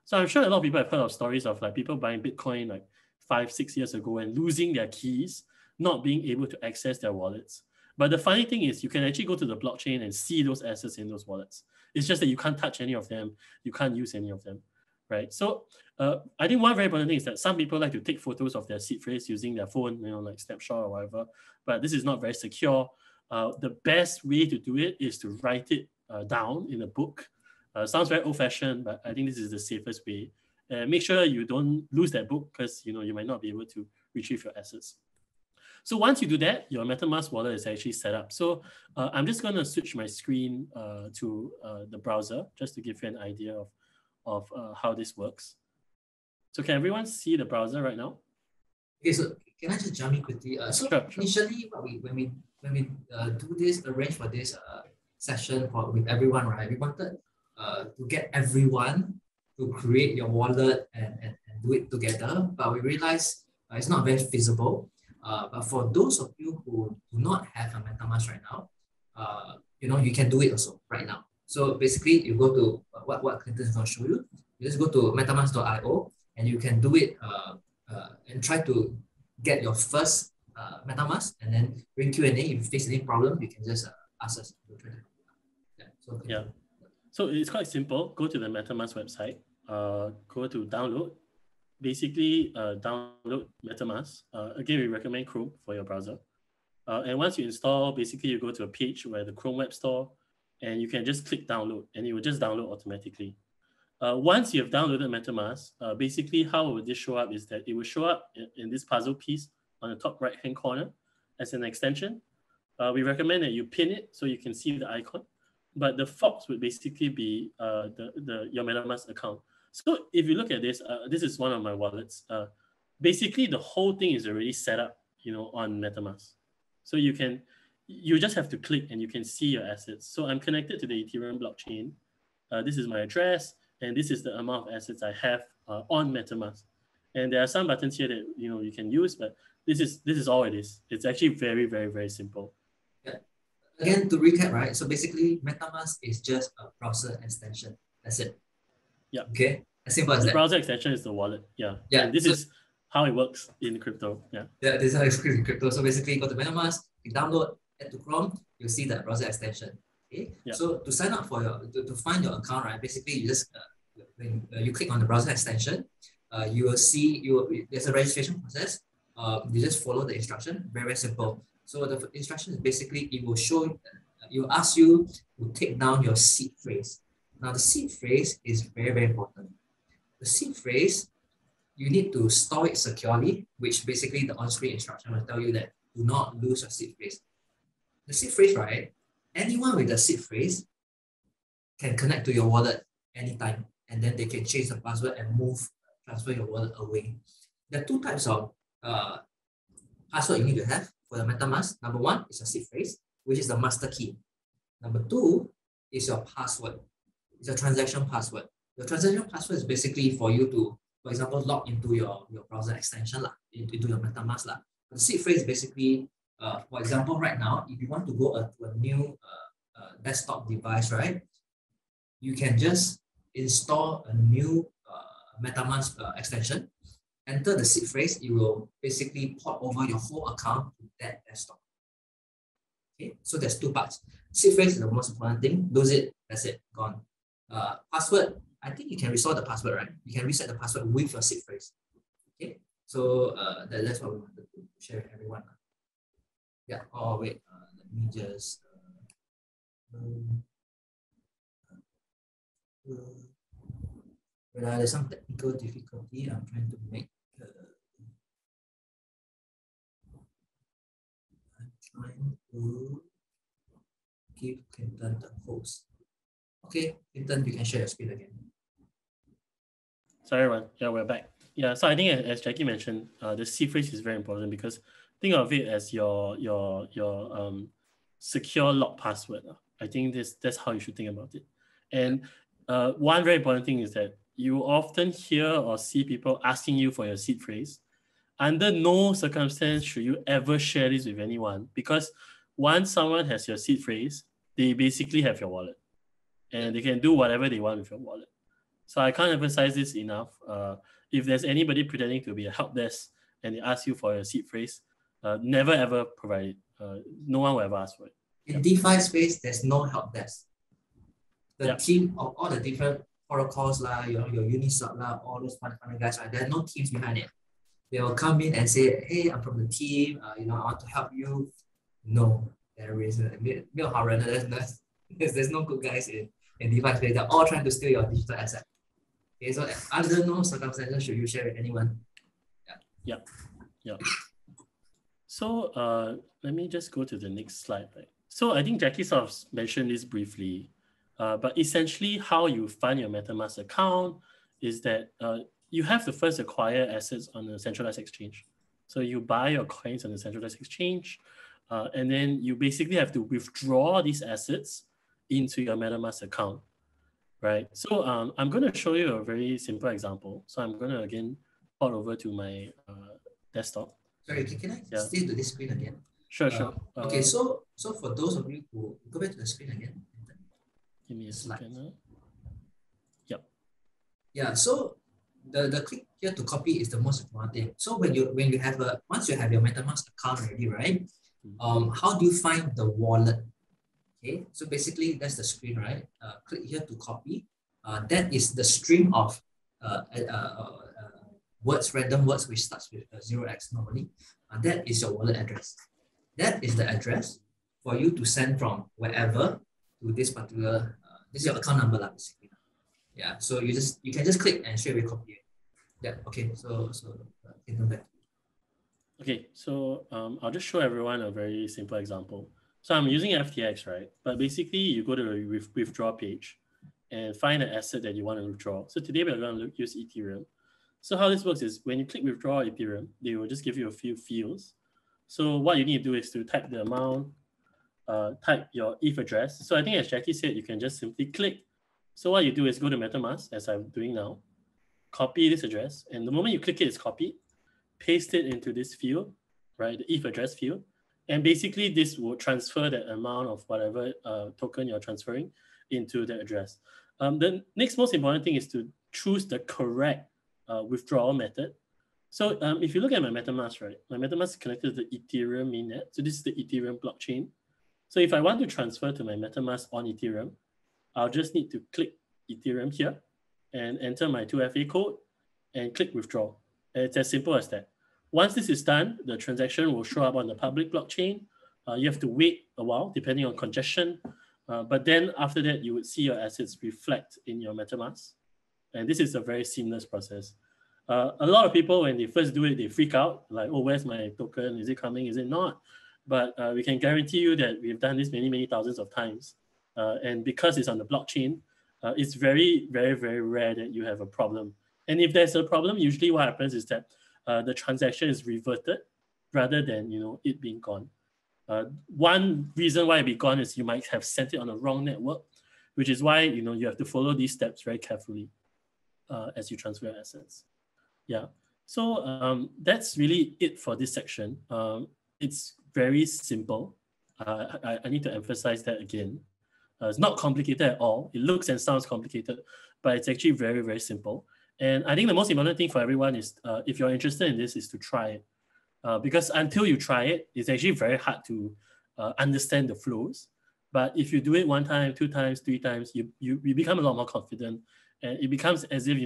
[SPEAKER 2] So I'm sure a lot of people have heard of stories of like people buying Bitcoin like 5-6 years ago and losing their keys, not being able to access their wallets. But the funny thing is you can actually go to the blockchain and see those assets in those wallets. It's just that you can't touch any of them. You can't use any of them, right? So I think one very important thing is that some people like to take photos of their seed phrase using their phone, like snapshot or whatever, but this is not very secure. The best way to do it is to write it down in a book. Sounds very old-fashioned, but I think this is the safest way. Make sure you don't lose that book because you might not be able to retrieve your assets. So once you do that, your MetaMask wallet is actually set up. So I'm just going to switch my screen to the browser just to give you an idea of how this works. So can everyone see the browser right now?
[SPEAKER 1] Okay, so can I just jump in quickly? Sure. Initially, when we do this, arrange for this session with everyone, right? We wanted to get everyone to create your wallet and do it together, but we realized it's not very feasible. But for those of you who do not have a MetaMask right now, you can do it also right now. So basically, you go to what Clinton is going to show you. You just go to metamask.io and you can do it and try to get your first MetaMask, and then during Q&A, if you face any problem, you can just ask us.
[SPEAKER 2] Yeah. So it's quite simple. Go to the MetaMask website. Go to download. Basically, download MetaMask. Again, we recommend Chrome for your browser. And once you install, basically you go to a page where the Chrome Web Store, and you can just click download, and it will just download automatically. Once you have downloaded MetaMask, basically how would this show up is that it will show up in this puzzle piece on the top right-hand corner as an extension. We recommend that you pin it so you can see the icon, but the fox would basically be your MetaMask account. So if you look at this, this is one of my wallets. Basically, the whole thing is already set up, on MetaMask. So you just have to click and you can see your assets. So I'm connected to the Ethereum blockchain. This is my address. and this is the amount of assets I have on MetaMask. And there are some buttons here that you can use, but this is all it is. It's actually very, very, very simple.
[SPEAKER 1] Yeah. Again, to recap, right? So basically, MetaMask is just a browser extension. That's it.
[SPEAKER 2] Yeah.
[SPEAKER 1] Okay. As simple as
[SPEAKER 2] the
[SPEAKER 1] that.
[SPEAKER 2] browser extension is the wallet. Yeah.
[SPEAKER 1] Yeah.
[SPEAKER 2] And this is how it works in crypto. Yeah.
[SPEAKER 1] Yeah, this is how it works in crypto. So basically, you go to MetaMask, you download, add to Chrome, you'll see the browser extension. Okay. Yeah. So to sign up for to find your account, right? Basically, you just when you click on the browser extension, you will see there's a registration process. You just follow the instruction. Very, very simple. So the instruction is basically it will ask you to take down your seed phrase. Now the seed phrase is very, very important. The seed phrase, you need to store it securely, which basically the on-screen instruction will tell you that do not lose your seed phrase. The seed phrase, right? Anyone with the seed phrase can connect to your wallet anytime, and then they can change the password and transfer your wallet away. There are two types of password you need to have for the MetaMask. Number one is a seed phrase, which is the master key. Number two is your password. It's a transaction password. The transaction password is basically for you to, for example, log into your browser extension, into your MetaMask. The seed phrase is basically, for example, right now, if you want to go to a new desktop device, right, you can just install a new MetaMask extension, enter the seed phrase, it will basically port over your whole account to that desktop. Okay, so there's two parts. Seed phrase is the most important thing. Lose it, that's it, gone. Password, I think you can restore the password, right? You can reset the password with your seed phrase. Okay, so that's what we wanted to share with everyone. Yeah, oh wait, let me just there's some technical difficulty. I'm trying to make give Clinton the host. Okay, Clinton, you can share your screen again.
[SPEAKER 2] Sorry, everyone. Yeah, we're back. Yeah, so I think as Jacky mentioned, the seed phrase is very important because think of it as your secure lock password. I think that's how you should think about it. And one very important thing is that you often hear or see people asking you for your seed phrase. Under no circumstance should you ever share this with anyone, because once someone has your seed phrase, they basically have your wallet and they can do whatever they want with your wallet. So I can't emphasize this enough. If there's anybody pretending to be a help desk and they ask you for your seed phrase, never ever provide it. No one will ever ask for it.
[SPEAKER 1] In DeFi space, there's no help desk. The team of all the different protocols, your Uni Swap, all those fun guys, right? There are no teams behind it. They will come in and say, hey, I'm from the team, I want to help you. No, there isn't. There's no good guys in DeFi space. They're all trying to steal your digital asset. Okay, so under no circumstances should you share with anyone.
[SPEAKER 2] Yeah. So let me just go to the next slide. Right? So I think Jacky sort of mentioned this briefly, but essentially how you fund your MetaMask account is that you have to first acquire assets on the centralized exchange. So you buy your coins on the centralized exchange, and then you basically have to withdraw these assets into your MetaMask account, right? So I'm going to show you a very simple example. So I'm going to again port over to my desktop.
[SPEAKER 1] Sorry, can I stay to this screen again?
[SPEAKER 2] Sure.
[SPEAKER 1] Okay, so for those of you who go back to the screen again.
[SPEAKER 2] Give me a second. Yep.
[SPEAKER 1] Yeah, so the click here to copy is the most important thing. So once you have your MetaMask account ready, right? How do you find the wallet? Okay, so basically that's the screen, right? Click here to copy. That is the string of random words which starts with 0x normally. That is your wallet address. That is the address for you to send from wherever to this particular, this is your account number basically. Yeah, so you can just click and straight away copy it. Yeah, okay, so back.
[SPEAKER 2] Okay, so I'll just show everyone a very simple example. So I'm using FTX, right? But basically you go to the withdraw page and find an asset that you want to withdraw. So today we're going to use Ethereum. So how this works is when you click withdraw Ethereum, they will just give you a few fields. So what you need to do is to type the amount, type your ETH address. So I think as Jacky said, you can just simply click So what you do is go to MetaMask, as I'm doing now, copy this address, and the moment you click it, it's copied, paste it into this field, right, the if address field, and basically this will transfer that amount of whatever token you're transferring into the address. The next most important thing is to choose the correct withdrawal method. So if you look at my MetaMask, right, my MetaMask is connected to the Ethereum mainnet. So this is the Ethereum blockchain. So if I want to transfer to my MetaMask on Ethereum, I'll just need to click Ethereum here and enter my 2FA code and click withdraw. And it's as simple as that. Once this is done, the transaction will show up on the public blockchain. You have to wait a while depending on congestion. But then after that, you would see your assets reflect in your MetaMask. And this is a very seamless process. A lot of people, when they first do it, they freak out, like, oh, where's my token? Is it coming? Is it not? But we can guarantee you that we've done this many, many thousands of times. And because it's on the blockchain, it's very, very, very rare that you have a problem. And if there's a problem, usually what happens is that the transaction is reverted rather than it being gone. One reason why it be gone is you might have sent it on the wrong network, which is why you have to follow these steps very carefully as you transfer assets. Yeah, so that's really it for this section. It's very simple. I need to emphasize that again. It's not complicated at all. It looks and sounds complicated, but it's actually very, very simple. And I think the most important thing for everyone is, if you're interested in this, is to try it. Because until you try it, it's actually very hard to understand the flows. But if you do it 1 time, 2 times, 3 times, you become a lot more confident. And it becomes as if,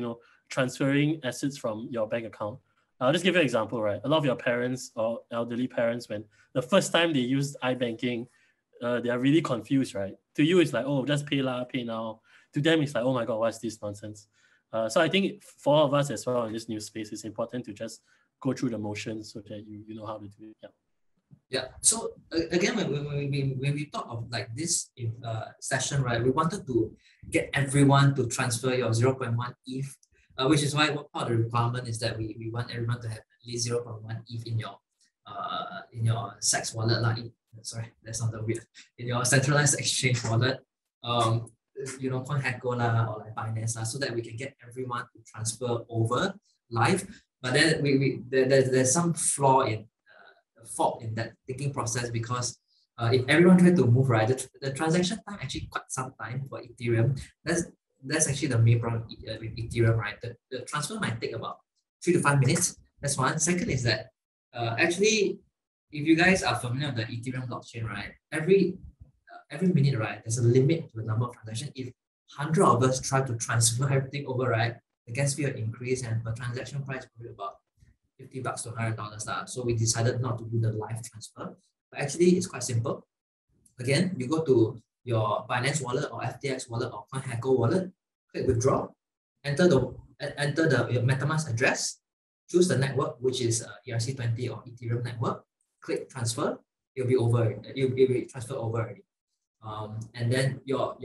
[SPEAKER 2] transferring assets from your bank account. I'll just give you an example, right? A lot of your parents or elderly parents, when the first time they used iBanking, they are really confused, right? To you, it's like, oh, just pay now. To them, it's like, oh my God, what's this nonsense? So I think for all of us as well in this new space, it's important to just go through the motions so that you know how to do it. Yeah.
[SPEAKER 1] Yeah. So again, when we talk of like this session, right, we wanted to get everyone to transfer your 0.1 ETH, which is why what part of the requirement is that we want everyone to have at least 0.1 ETH in your SEX wallet. Sorry, that's not the weird. In your centralized exchange wallet, CoinHeco or like Binance so that we can get everyone to transfer over live. But then there's some fault in that thinking process, because if everyone tried to move, right, the transaction time actually quite some time for Ethereum. That's actually the main problem with Ethereum, right? The transfer might take about 3 to 5 minutes. That's one. Second is that actually, if you guys are familiar with the Ethereum blockchain, right, every minute, right, there's a limit to the number of transactions. If 100 of us try to transfer everything over, right, the gas fee will increase, and the transaction price will be about $50 to $100. So we decided not to do the live transfer. But actually, it's quite simple. Again, you go to your Binance wallet or FTX wallet or CoinHeco wallet, click withdraw, enter the MetaMask address, choose the network, which is ERC20 or Ethereum network, click transfer, it'll be over. It'll be transferred over already. And then your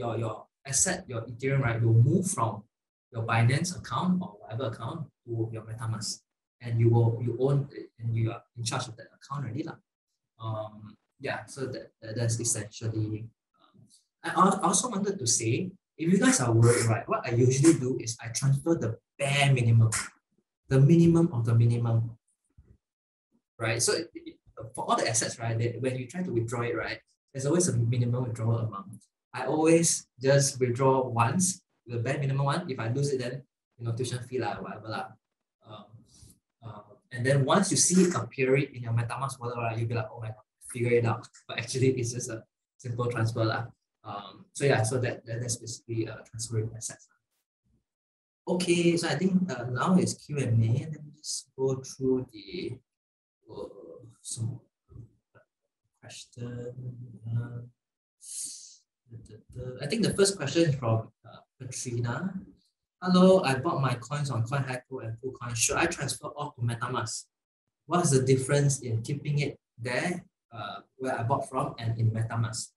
[SPEAKER 1] asset, your Ethereum, right, will move from your Binance account or whatever account to your MetaMask, and you own it, and you are in charge of that account already, yeah. So that's essentially. I also wanted to say, if you guys are worried, right, what I usually do is I transfer the bare minimum, the minimum of the minimum, right? So for all the assets, right, when you try to withdraw it, right, there's always a minimum withdrawal amount. I always just withdraw once, the bare minimum one. If I lose it, then tuition fee whatever . And then once you see it appearing in your MetaMask wallet, right, you'll be like, oh my God, figure it out. But actually, it's just a simple transfer . So yeah, so that's basically transferring assets. Okay, so I think now is Q&A, and let me just go through the some question. I think the first question is from Katrina. Hello, I bought my coins on CoinHeco and KuCoin. Should I transfer all to MetaMask? What's the difference in keeping it there, where I bought from, and in MetaMask?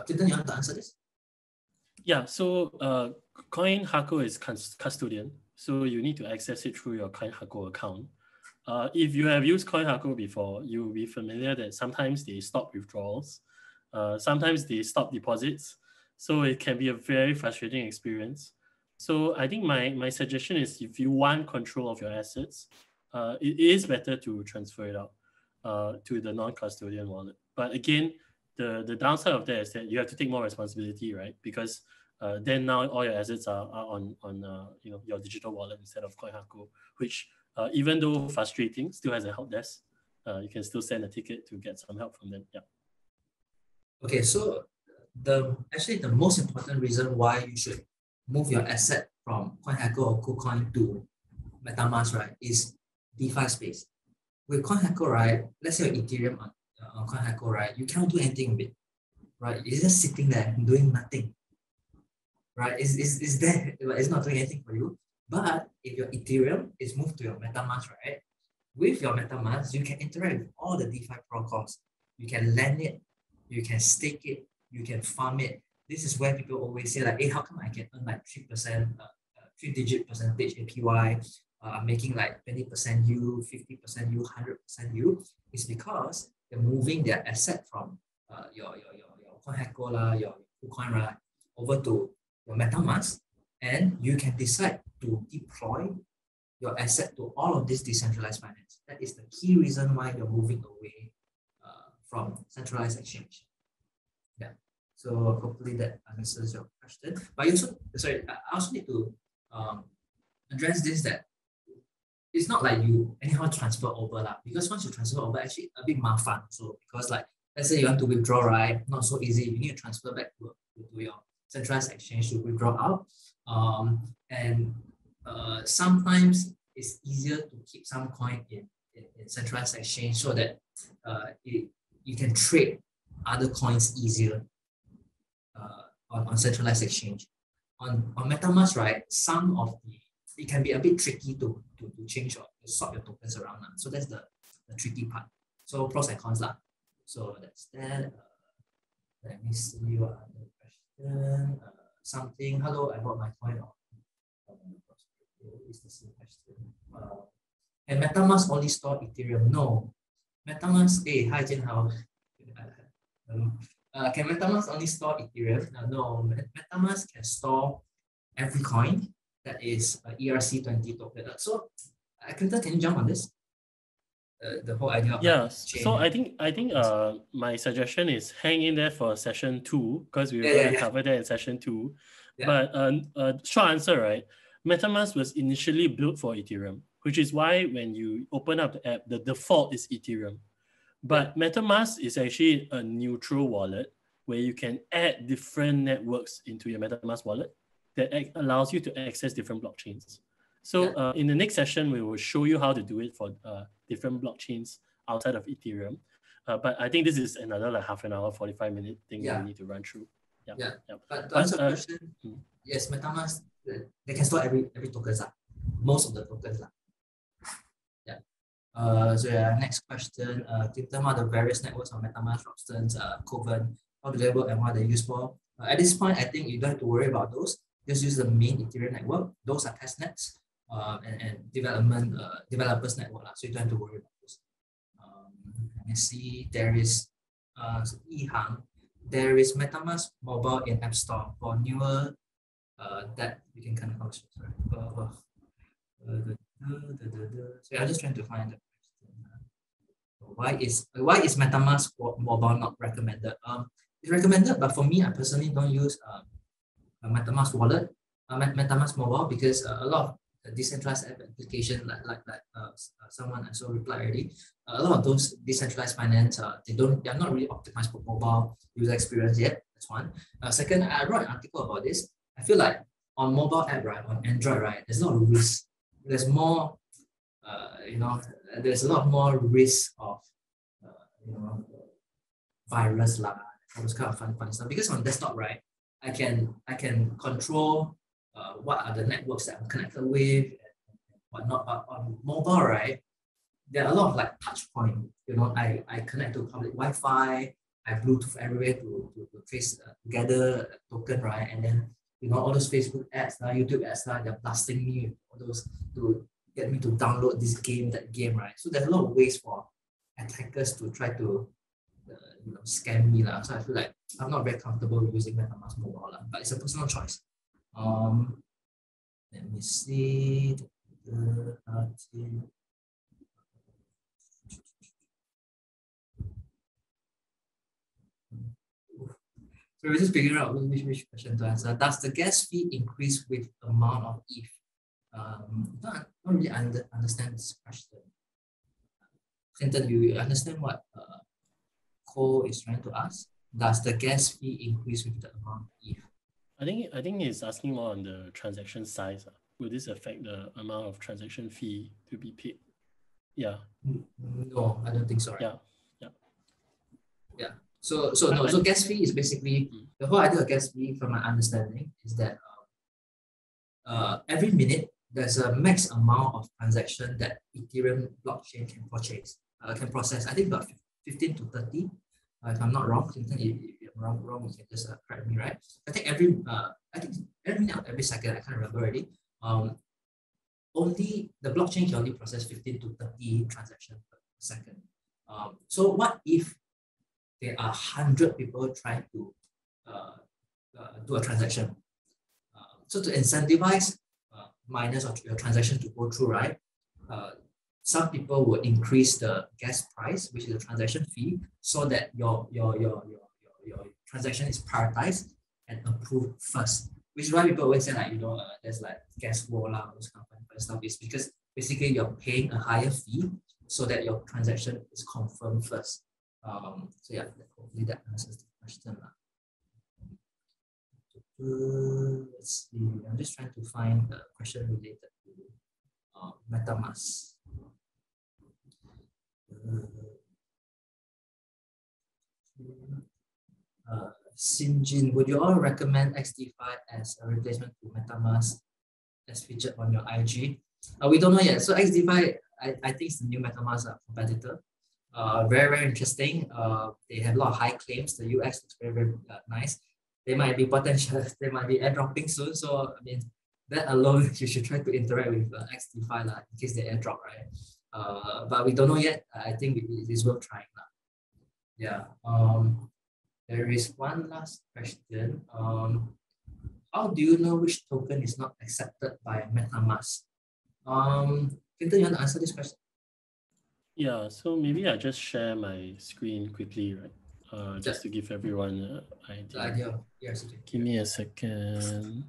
[SPEAKER 1] Clinton, you want to answer this?
[SPEAKER 2] Yeah, so CoinHeco is custodian, so you need to access it through your CoinHeco account. If you have used CoinHeco before, you will be familiar that sometimes they stop withdrawals, sometimes they stop deposits, So it can be a very frustrating experience. So I think my suggestion is, if you want control of your assets, it is better to transfer it out to the non-custodian wallet. But again, the downside of that is that you have to take more responsibility, right? Because then now all your assets are on your digital wallet instead of CoinHako, which even though frustrating, still has a help desk. You can still send a ticket to get some help from them. Yeah.
[SPEAKER 1] Okay, so the most important reason why you should move your asset from CoinHako or KuCoin to Metamask, right, is DeFi space. With CoinHako, right, let's say your Ethereum on CoinHako, right, you cannot do anything with it, right? It's just sitting there doing nothing, right? It's there, it's not doing anything for you. But if your Ethereum is moved to your Metamask, right, with your Metamask, you can interact with all the DeFi protocols. You can lend it, you can stake it, you can farm it. This is where people always say like, hey, how come I can earn like 3%, 3-digit percentage APY? I'm making like 20% yield, 50% yield, 100% yield. It's because they're moving their asset from your CoinHako, your KuCoin, over to your Metamask, and you can decide to deploy your asset to all of this decentralized finance. That is the key reason why you're moving away from centralized exchange. Yeah. So hopefully that answers your question. But you also, sorry, I also need to address this, that it's not like you anyhow transfer over because once you transfer over, actually a bit mafan. So because like, let's say you want to withdraw, right? Not so easy. You need to transfer back to your centralized exchange to withdraw out. And sometimes it's easier to keep some coin in centralized exchange so that you can trade other coins easier on centralized exchange. On Metamask, right, some of it can be a bit tricky to change or swap your tokens around. So that's the tricky part. So pros and cons. So that's that. Let me see what other question. Something. Hello, I bought my coin. Is the same question. Can Metamask only store Ethereum? No. Metamask. Hey, hi Jen, how? Can Metamask only store Ethereum? No. Metamask can store every coin that is ERC20 token. So, Clinton, can you jump on this? The whole idea of
[SPEAKER 2] so I think my suggestion is hang in there for session 2, because we already covered that in session 2. But short answer, right? Metamask was initially built for Ethereum, which is why when you open up the app, the default is Ethereum. But Metamask is actually a neutral wallet where you can add different networks into your Metamask wallet that allows you to access different blockchains. So in the next session, we will show you how to do it for different blockchains outside of Ethereum. But I think this is another like half an hour, 45-minute thing that we need to run through.
[SPEAKER 1] But to answer the question, yes, Metamask, they can store every tokens, most of the tokens. Next question. Clinton, what are the various networks on Metamask, for instance, Coven, how do they work and what they use for? At this point, I think you don't have to worry about those. Just use the main Ethereum network. Those are testnets and developers network. So you don't have to worry about those. Let me see. There is Yihang. There is Metamask mobile in App Store for newer that we can kind of So I'm just trying to find the question. Why is Metamask mobile not recommended? It's recommended, but for me, I personally don't use Metamask wallet, Metamask mobile, because a lot of the decentralized app application, like someone I saw replied already, a lot of those decentralized finance, they are not really optimized for mobile user experience yet. That's one. Second, I wrote an article about this. I feel like on mobile app, right, on Android, right, there's a lot of risk. There's more, there's a lot more risk of, virus, all those kind of fun stuff. Because on desktop, right, I can control what are the networks that I'm connected with and whatnot. But on mobile, right, there are a lot of like touch point. I connect to public Wi-Fi, I Bluetooth everywhere to trace together a token, right? And then all those Facebook ads, YouTube ads, they're blasting me with all those to get me to download this game, that game, right? So there's a lot of ways for attackers to try to scam me. So I feel like I'm not very comfortable using MetaMask mobile, but it's a personal choice. Let me see. So we're just figuring out which question to answer. Does the gas fee increase with amount of ETH? Don't really understand this question. Clinton, you understand what Cole is trying to ask? Does the gas fee increase with the amount of ETH?
[SPEAKER 2] I think he's asking more on the transaction size. Will this affect the amount of transaction fee to be paid? Yeah.
[SPEAKER 1] No, I don't think so. Right? Yeah. So gas fee is basically the whole idea of gas fee, from my understanding, is that every minute there's a max amount of transaction that Ethereum blockchain can process. I think about 15 to 30. If I'm not wrong, Clinton, if I'm wrong, you can just correct me, right? I think every minute or every second, I can't remember already. Only the blockchain can only process 15 to 30 transactions per second. So what if there are 100 people trying to do a transaction? So to incentivize miners or your transaction to go through, right? Some people will increase the gas price, which is the transaction fee, so that your transaction is prioritized and approved first. Which is why people always say, like, there's like gas war, those kind of stuff. It's because basically you're paying a higher fee so that your transaction is confirmed first. So yeah, hopefully that answers the question. Let's see. I'm just trying to find a question related to MetaMask. Sinjin, would you all recommend XDeFi as a replacement to MetaMask as featured on your IG? We don't know yet. So XDeFi, I think it's the new MetaMask competitor. Very, very interesting. They have a lot of high claims. The UX looks very, very nice. They might be potential. They might be airdropping soon. So I mean, that alone, you should try to interact with XDeFi in case they airdrop, right? But we don't know yet. I think it is worth trying now. Yeah. There is one last question. How do you know which token is not accepted by MetaMask? Clinton, you want to answer this question?
[SPEAKER 2] Yeah, so maybe I just share my screen quickly, right? Just to give everyone an idea.
[SPEAKER 1] Yes. Okay.
[SPEAKER 2] Give me a second.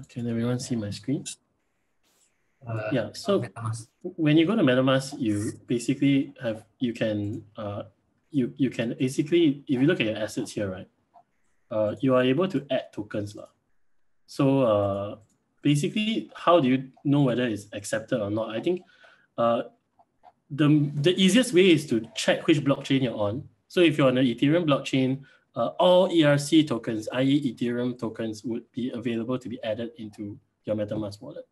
[SPEAKER 2] Can everyone see my screen? Yeah, so when you go to MetaMask, you basically you can basically, if you look at your assets here, right, you are able to add tokens. So basically, how do you know whether it's accepted or not? I think the easiest way is to check which blockchain you're on. So if you're on the Ethereum blockchain, all ERC tokens, i.e. Ethereum tokens, would be available to be added into your MetaMask wallet.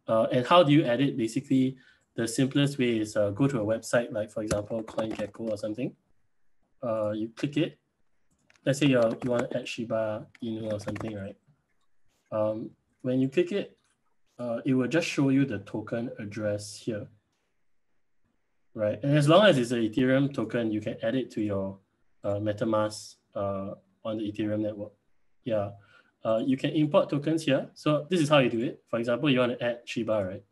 [SPEAKER 2] And how do you add it? Basically, the simplest way is go to a website, like for example, CoinGecko or something. You click it. Let's say you want to add Shiba Inu or something, right? When you click it, it will just show you the token address here, right? And as long as it's an Ethereum token, you can add it to your MetaMask on the Ethereum network. Yeah. You can import tokens here. So this is how you do it. For example, you want to add Shiba, right?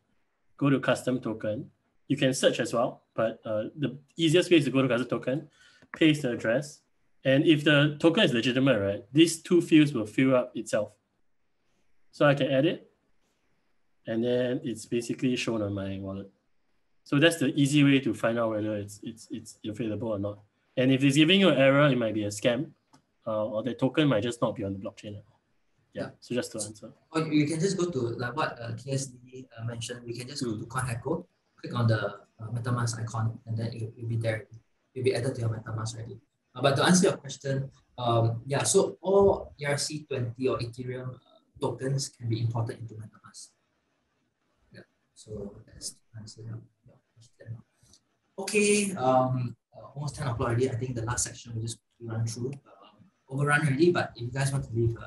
[SPEAKER 2] Go to custom token. You can search as well, but the easiest way is to go to custom token, paste the address. And if the token is legitimate, right, these two fields will fill up itself. So I can add it, and then it's basically shown on my wallet. So that's the easy way to find out whether it's available or not. And if it's giving you an error, it might be a scam, or the token might just not be on the blockchain at all. Yeah. So just to answer.
[SPEAKER 1] Or you can just go to, like what TSD mentioned, we can just go to CoinGecko, click on the MetaMask icon, and then it'll be there. It'll be added to your MetaMask already. But to answer your question, yeah, so all ERC20 or Ethereum tokens can be imported into MetaMask. Yeah, so that's to answer your question. Okay, almost 10 o'clock already. I think the last section we'll just run through. Overrun already, but if you guys want to leave,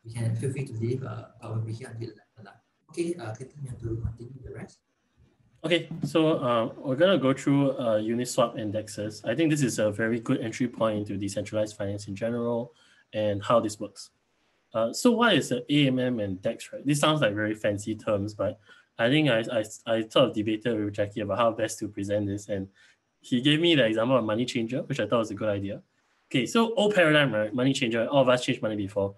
[SPEAKER 1] you can feel free to leave. I will be here until 11. Okay, Clinton, you have to continue the rest.
[SPEAKER 2] Okay, so we're going to go through Uniswap indexes. I think this is a very good entry point into decentralized finance in general and how this works. So what is the AMM and DEX, right? This sounds like very fancy terms, but I think I sort of debated with Jacky about how best to present this, and he gave me the example of money changer, which I thought was a good idea. Okay, so old paradigm, right? Money changer, all of us changed money before.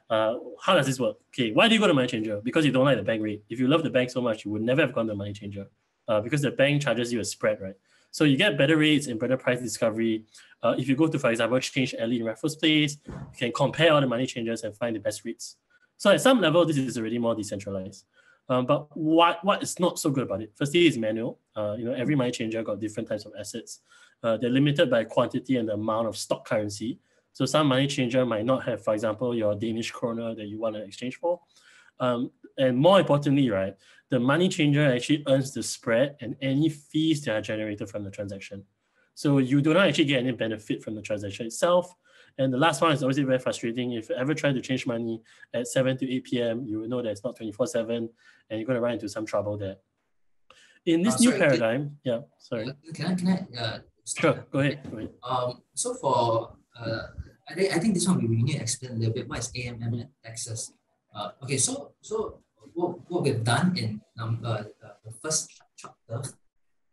[SPEAKER 2] How does this work? Okay, why do you go to money changer? Because you don't like the bank rate. If you love the bank so much, you would never have gone to money changer because the bank charges you a spread, right? So you get better rates and better price discovery. If you go to, for example, Change Alley in Raffles Place, you can compare all the money changers and find the best rates. So at some level, this is already more decentralized. But what is not so good about it? Firstly, it's manual. Every money changer got different types of assets. They're limited by quantity and the amount of stock currency. So some money changer might not have, for example, your Danish kroner that you want to exchange for. And more importantly, right, the money changer actually earns the spread and any fees that are generated from the transaction. So you do not actually get any benefit from the transaction itself. And the last one is always very frustrating. If you ever try to change money at 7 to 8 p.m., you will know that it's not 24/7 and you're going to run into some trouble there. In this new paradigm, sorry.
[SPEAKER 1] Can I
[SPEAKER 2] Sure, go ahead.
[SPEAKER 1] So for I think this one we need to explain a little bit what is AMM and DEXs. Okay, so what we've done in the first chapter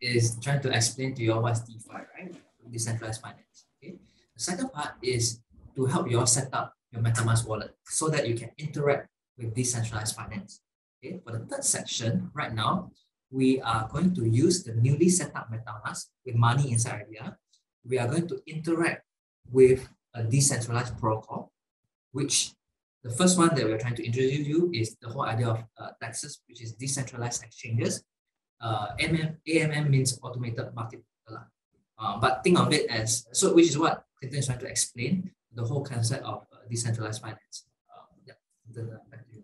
[SPEAKER 1] is trying to explain to you all what's DeFi, right? Decentralized finance. Okay. The second part is to help you all set up your MetaMask wallet so that you can interact with decentralized finance. Okay. For the third section, right now, we are going to use the newly set up MetaMask with money inside idea. We are going to interact with a decentralized protocol, which the first one that we're trying to introduce you is the whole idea of DEXs, which is Decentralized Exchanges. AMM means automated market. But think of it as, which is what Clinton is trying to explain, the whole concept of decentralized finance. Back to you.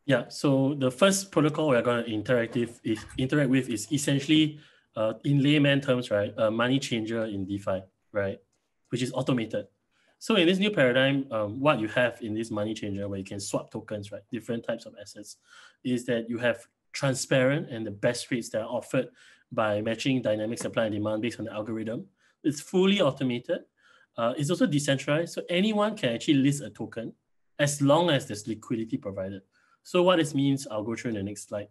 [SPEAKER 2] Yeah, so the first protocol we're going to interact with is essentially, in layman terms, right, a money changer in DeFi, right, which is automated. So in this new paradigm, what you have in this money changer where you can swap tokens, right, different types of assets, is that you have transparent and the best rates that are offered by matching dynamic supply and demand based on the algorithm. It's fully automated. It's also decentralized, so anyone can actually list a token as long as there's liquidity provided. So what this means, I'll go through in the next slide.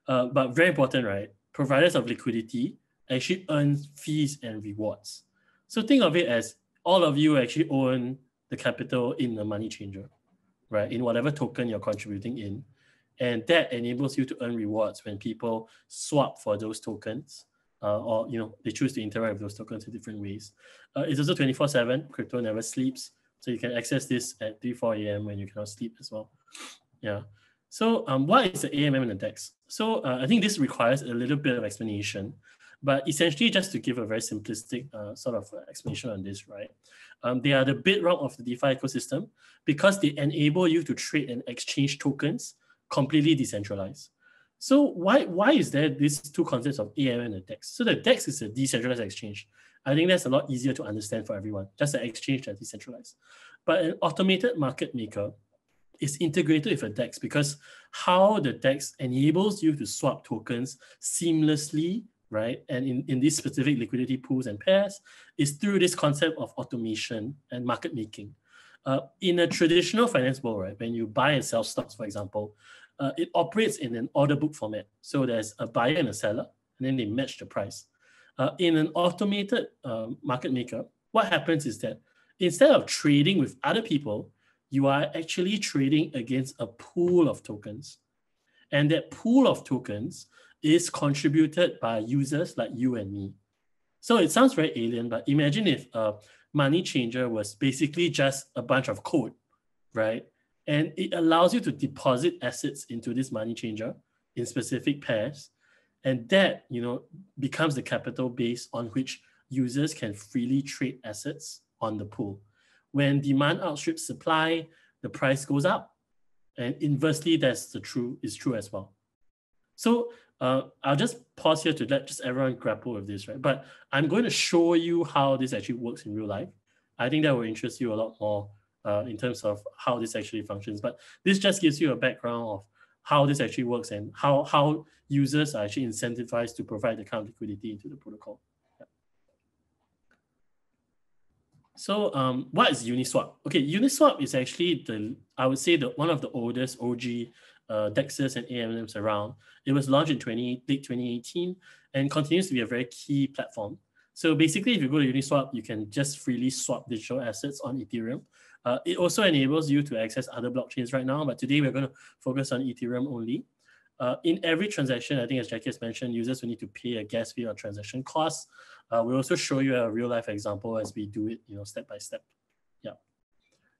[SPEAKER 2] But very important, right? Providers of liquidity actually earn fees and rewards. So think of it as all of you actually own the capital in the money changer, right? In whatever token you're contributing in. And that enables you to earn rewards when people swap for those tokens or they choose to interact with those tokens in different ways. It's also 24/7. Crypto never sleeps. So you can access this at 3, 4 a.m. when you cannot sleep as well. Yeah. So what is the AMM and the DEX? So I think this requires a little bit of explanation, but essentially just to give a very simplistic sort of explanation on this, right? They are the bedrock of the DeFi ecosystem because they enable you to trade and exchange tokens completely decentralized. So why is there these two concepts of AMM and the DEX? So the DEX is a decentralized exchange. I think that's a lot easier to understand for everyone, just an exchange that's decentralized. But an automated market maker is integrated with a DEX because how the DEX enables you to swap tokens seamlessly, right? And in these specific liquidity pools and pairs is through this concept of automation and market making. In a traditional finance world, right, when you buy and sell stocks, for example, it operates in an order book format. So there's a buyer and a seller, and then they match the price. In an automated market maker, what happens is that instead of trading with other people, you are actually trading against a pool of tokens. And that pool of tokens is contributed by users like you and me. So it sounds very alien, but imagine if a money changer was basically just a bunch of code, right? And it allows you to deposit assets into this money changer in specific pairs. And that, becomes the capital base on which users can freely trade assets on the pool. When demand outstrips supply, the price goes up. And inversely, is true as well. So I'll just pause here to let just everyone grapple with this, right? But I'm going to show you how this actually works in real life. I think that will interest you a lot more in terms of how this actually functions. But this just gives you a background of how this actually works and how users are actually incentivized to provide the kind of liquidity into the protocol. Yeah. So what is Uniswap? Okay, Uniswap is actually I would say one of the oldest OG DEXs and AMMs around. It was launched in late 2018 and continues to be a very key platform. So basically, if you go to Uniswap, you can just freely swap digital assets on Ethereum. It also enables you to access other blockchains right now, but today we're going to focus on Ethereum only. In every transaction, I think as Jacky has mentioned, users will need to pay a gas fee or transaction cost. We'll also show you a real life example as we do it, step by step. Yeah.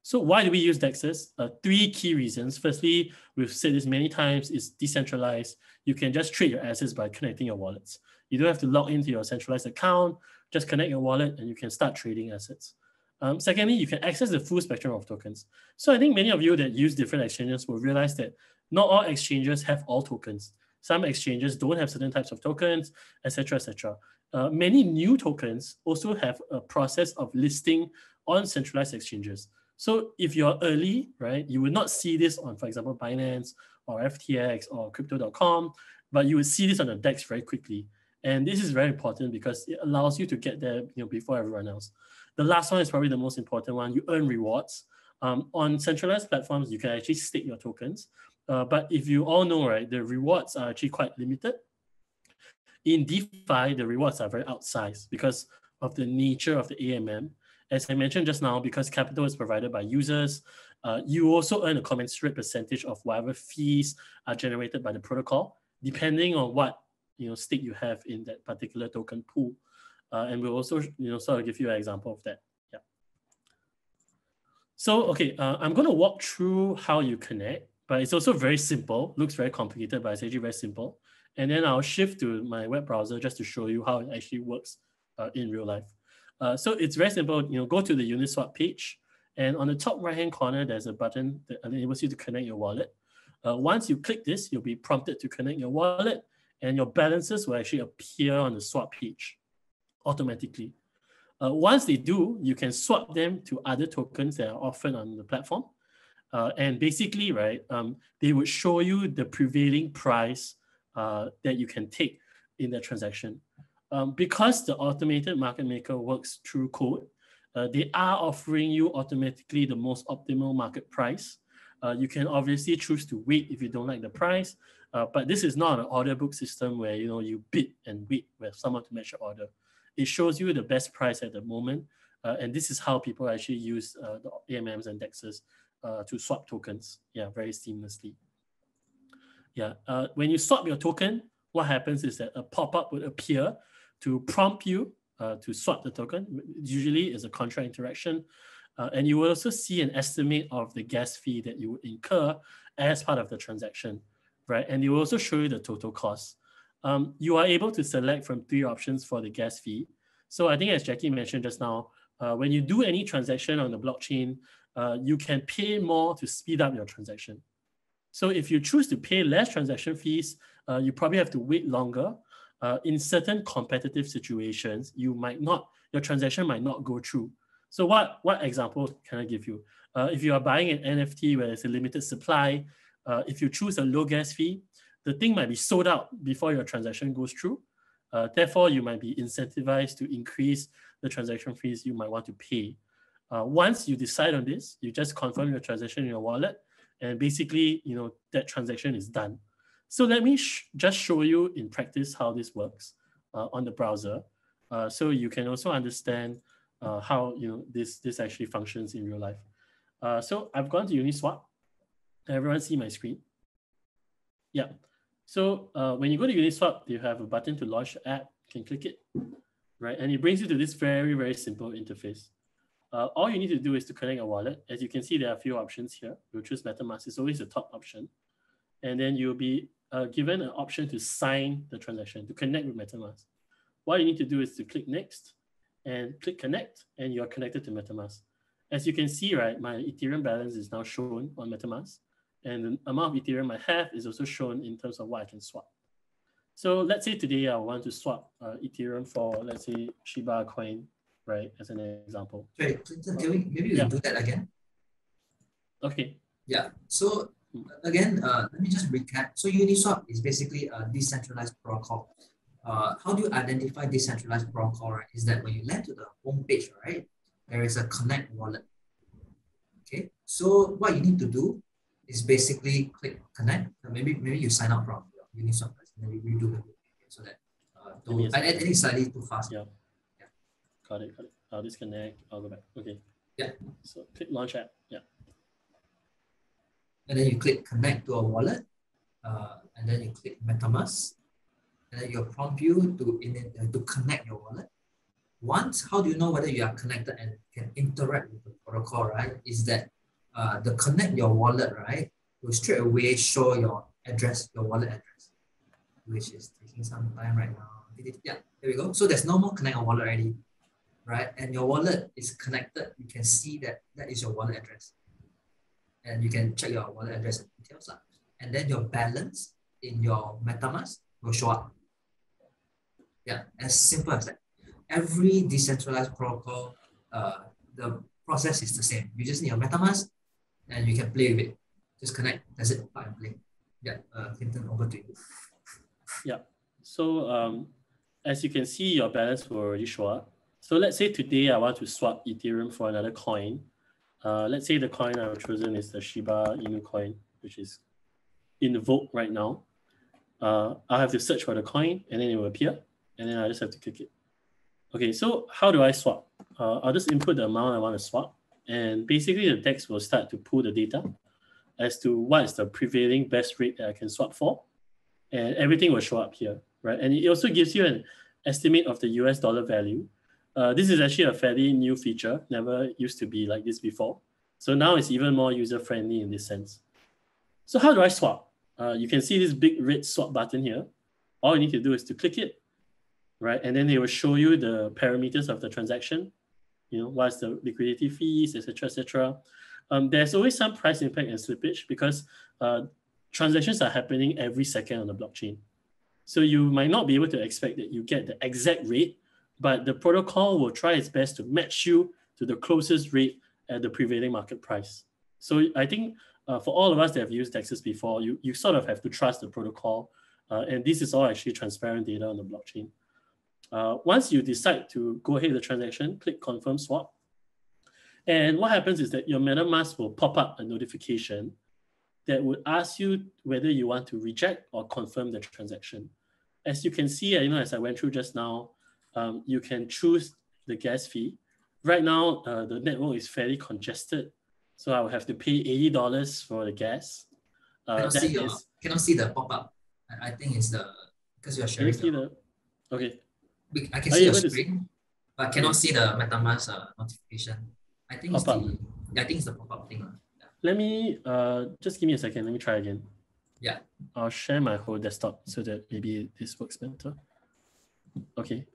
[SPEAKER 2] So why do we use DEXs? 3 key reasons. Firstly, we've said this many times, it's decentralized. You can just trade your assets by connecting your wallets. You don't have to log into your centralized account, just connect your wallet and you can start trading assets. Secondly, you can access the full spectrum of tokens. So I think many of you that use different exchanges will realize that not all exchanges have all tokens. Some exchanges don't have certain types of tokens, etc., etc. Many new tokens also have a process of listing on centralized exchanges. So if you're early, right, you will not see this on, for example, Binance or FTX or crypto.com, but you will see this on the DEX very quickly. And this is very important because it allows you to get there before everyone else. The last one is probably the most important one. You earn rewards. On centralized platforms, you can actually stake your tokens. But if you all know, right, the rewards are actually quite limited. In DeFi, the rewards are very outsized because of the nature of the AMM. As I mentioned just now, because capital is provided by users, you also earn a commensurate percentage of whatever fees are generated by the protocol, depending on what stake you have in that particular token pool. And we'll also sort of give you an example of that. Yeah. So, okay, I'm going to walk through how you connect, but it's also very simple. Looks very complicated, but it's actually very simple. And then I'll shift to my web browser just to show you how it actually works in real life. So it's very simple. Go to the Uniswap page, and on the top right-hand corner, there's a button that enables you to connect your wallet. Once you click this, you'll be prompted to connect your wallet, and your balances will actually appear on the swap page automatically. Once they do, you can swap them to other tokens that are offered on the platform. And basically, right, they would show you the prevailing price that you can take in the transaction. Because the automated market maker works through code, they are offering you automatically the most optimal market price. You can obviously choose to wait if you don't like the price, but this is not an order book system where you bid and wait for someone to match your order. It shows you the best price at the moment, and this is how people actually use the AMMs and DEXs to swap tokens, very seamlessly. When you swap your token, what happens is that a pop-up would appear to prompt you to swap the token. Usually is a contract interaction. And you will also see an estimate of the gas fee that you would incur as part of the transaction, right? And it will also show you the total cost. You are able to select from 3 options for the gas fee. So I think as Jacky mentioned just now, when you do any transaction on the blockchain, you can pay more to speed up your transaction. So if you choose to pay less transaction fees, you probably have to wait longer. In certain competitive situations, your transaction might not go through. So what example can I give you? If you are buying an NFT where there's a limited supply, if you choose a low gas fee, the thing might be sold out before your transaction goes through. Therefore, you might be incentivized to increase the transaction fees you might want to pay. Once you decide on this, you just confirm your transaction in your wallet, and basically, that transaction is done. So let me just show you in practice how this works on the browser, so you can also understand how this actually functions in real life. So I've gone to Uniswap. Everyone see my screen? Yeah. So when you go to Uniswap, you have a button to launch the app. You can click it, right? And it brings you to this very, very simple interface. All you need to do is to connect a wallet. As you can see, there are a few options here. You'll choose Metamask. It's always the top option. And then you'll be given an option to sign the transaction, to connect with Metamask. What you need to do is to click Next and click Connect, and you're connected to Metamask. As you can see, right, my Ethereum balance is now shown on Metamask, and the amount of Ethereum I have is also shown in terms of what I can swap. So let's say today I want to swap Ethereum for, let's say, Shiba coin, right, as an example.
[SPEAKER 1] Sorry, Clinton, maybe we can do that again?
[SPEAKER 2] Okay.
[SPEAKER 1] Yeah, so Again, let me just recap. So Uniswap is basically a decentralized protocol. How do you identify decentralized protocol, right? Is that when you land to the home page, right, there is a connect wallet. Okay, so what you need to do is basically click connect. Maybe you sign up from Uniswap first, and then you redo the so that I think it's slightly too fast.
[SPEAKER 2] Yeah. Got it. I'll disconnect. I'll go back. Okay.
[SPEAKER 1] Yeah.
[SPEAKER 2] So click launch app. Yeah.
[SPEAKER 1] And then you click connect to a wallet, and then you click Metamask, and then it'll prompt you to connect your wallet. Once, how do you know whether you are connected and can interact with the protocol, right? Is that the connect your wallet, right, will straight away show your address, your wallet address, which is taking some time right now. Yeah, there we go. So there's no more connect your wallet already, right? And your wallet is connected. You can see that is your wallet address. And you can check your wallet address and details. And then your balance in your Metamask will show up. Yeah, as simple as that. Every decentralized protocol, the process is the same. You just need your Metamask and you can play with it. Just connect, that's it, plug and play. Yeah, Clinton, over to you.
[SPEAKER 2] Yeah, so as you can see, your balance will already show up. So let's say today I want to swap Ethereum for another coin. Let's say the coin I've chosen is the Shiba Inu coin, which is in vogue right now. I'll have to search for the coin and then it will appear, and then I just have to click it. Okay, so how do I swap? I'll just input the amount I want to swap, and basically the DEX will start to pull the data as to what is the prevailing best rate that I can swap for, and everything will show up here, right? And it also gives you an estimate of the US dollar value. This is actually a fairly new feature, never used to be like this before. So now it's even more user-friendly in this sense. So how do I swap? You can see this big red swap button here. All you need to do is to click it, right? And then they will show you the parameters of the transaction, what's the liquidity fees, etc., etc. There's always some price impact and slippage because transactions are happening every second on the blockchain. So you might not be able to expect that you get the exact rate, but the protocol will try its best to match you to the closest rate at the prevailing market price. So I think for all of us that have used DEXs before, you sort of have to trust the protocol. And this is all actually transparent data on the blockchain. Once you decide to go ahead with the transaction, click confirm swap. And what happens is that your Metamask will pop up a notification that would ask you whether you want to reject or confirm the transaction. As you can see, as I went through just now, you can choose the gas fee. Right now, the network is fairly congested, so I will have to pay $80 for the gas.
[SPEAKER 1] Cannot see the pop-up. I think it's because you're sharing.
[SPEAKER 2] Can you see okay.
[SPEAKER 1] I can see your screen, but cannot see the Metamask notification. I think it's the pop-up thing. Yeah.
[SPEAKER 2] Let me just give me a second. Let me try again.
[SPEAKER 1] Yeah.
[SPEAKER 2] I'll share my whole desktop so that maybe this works better. Okay.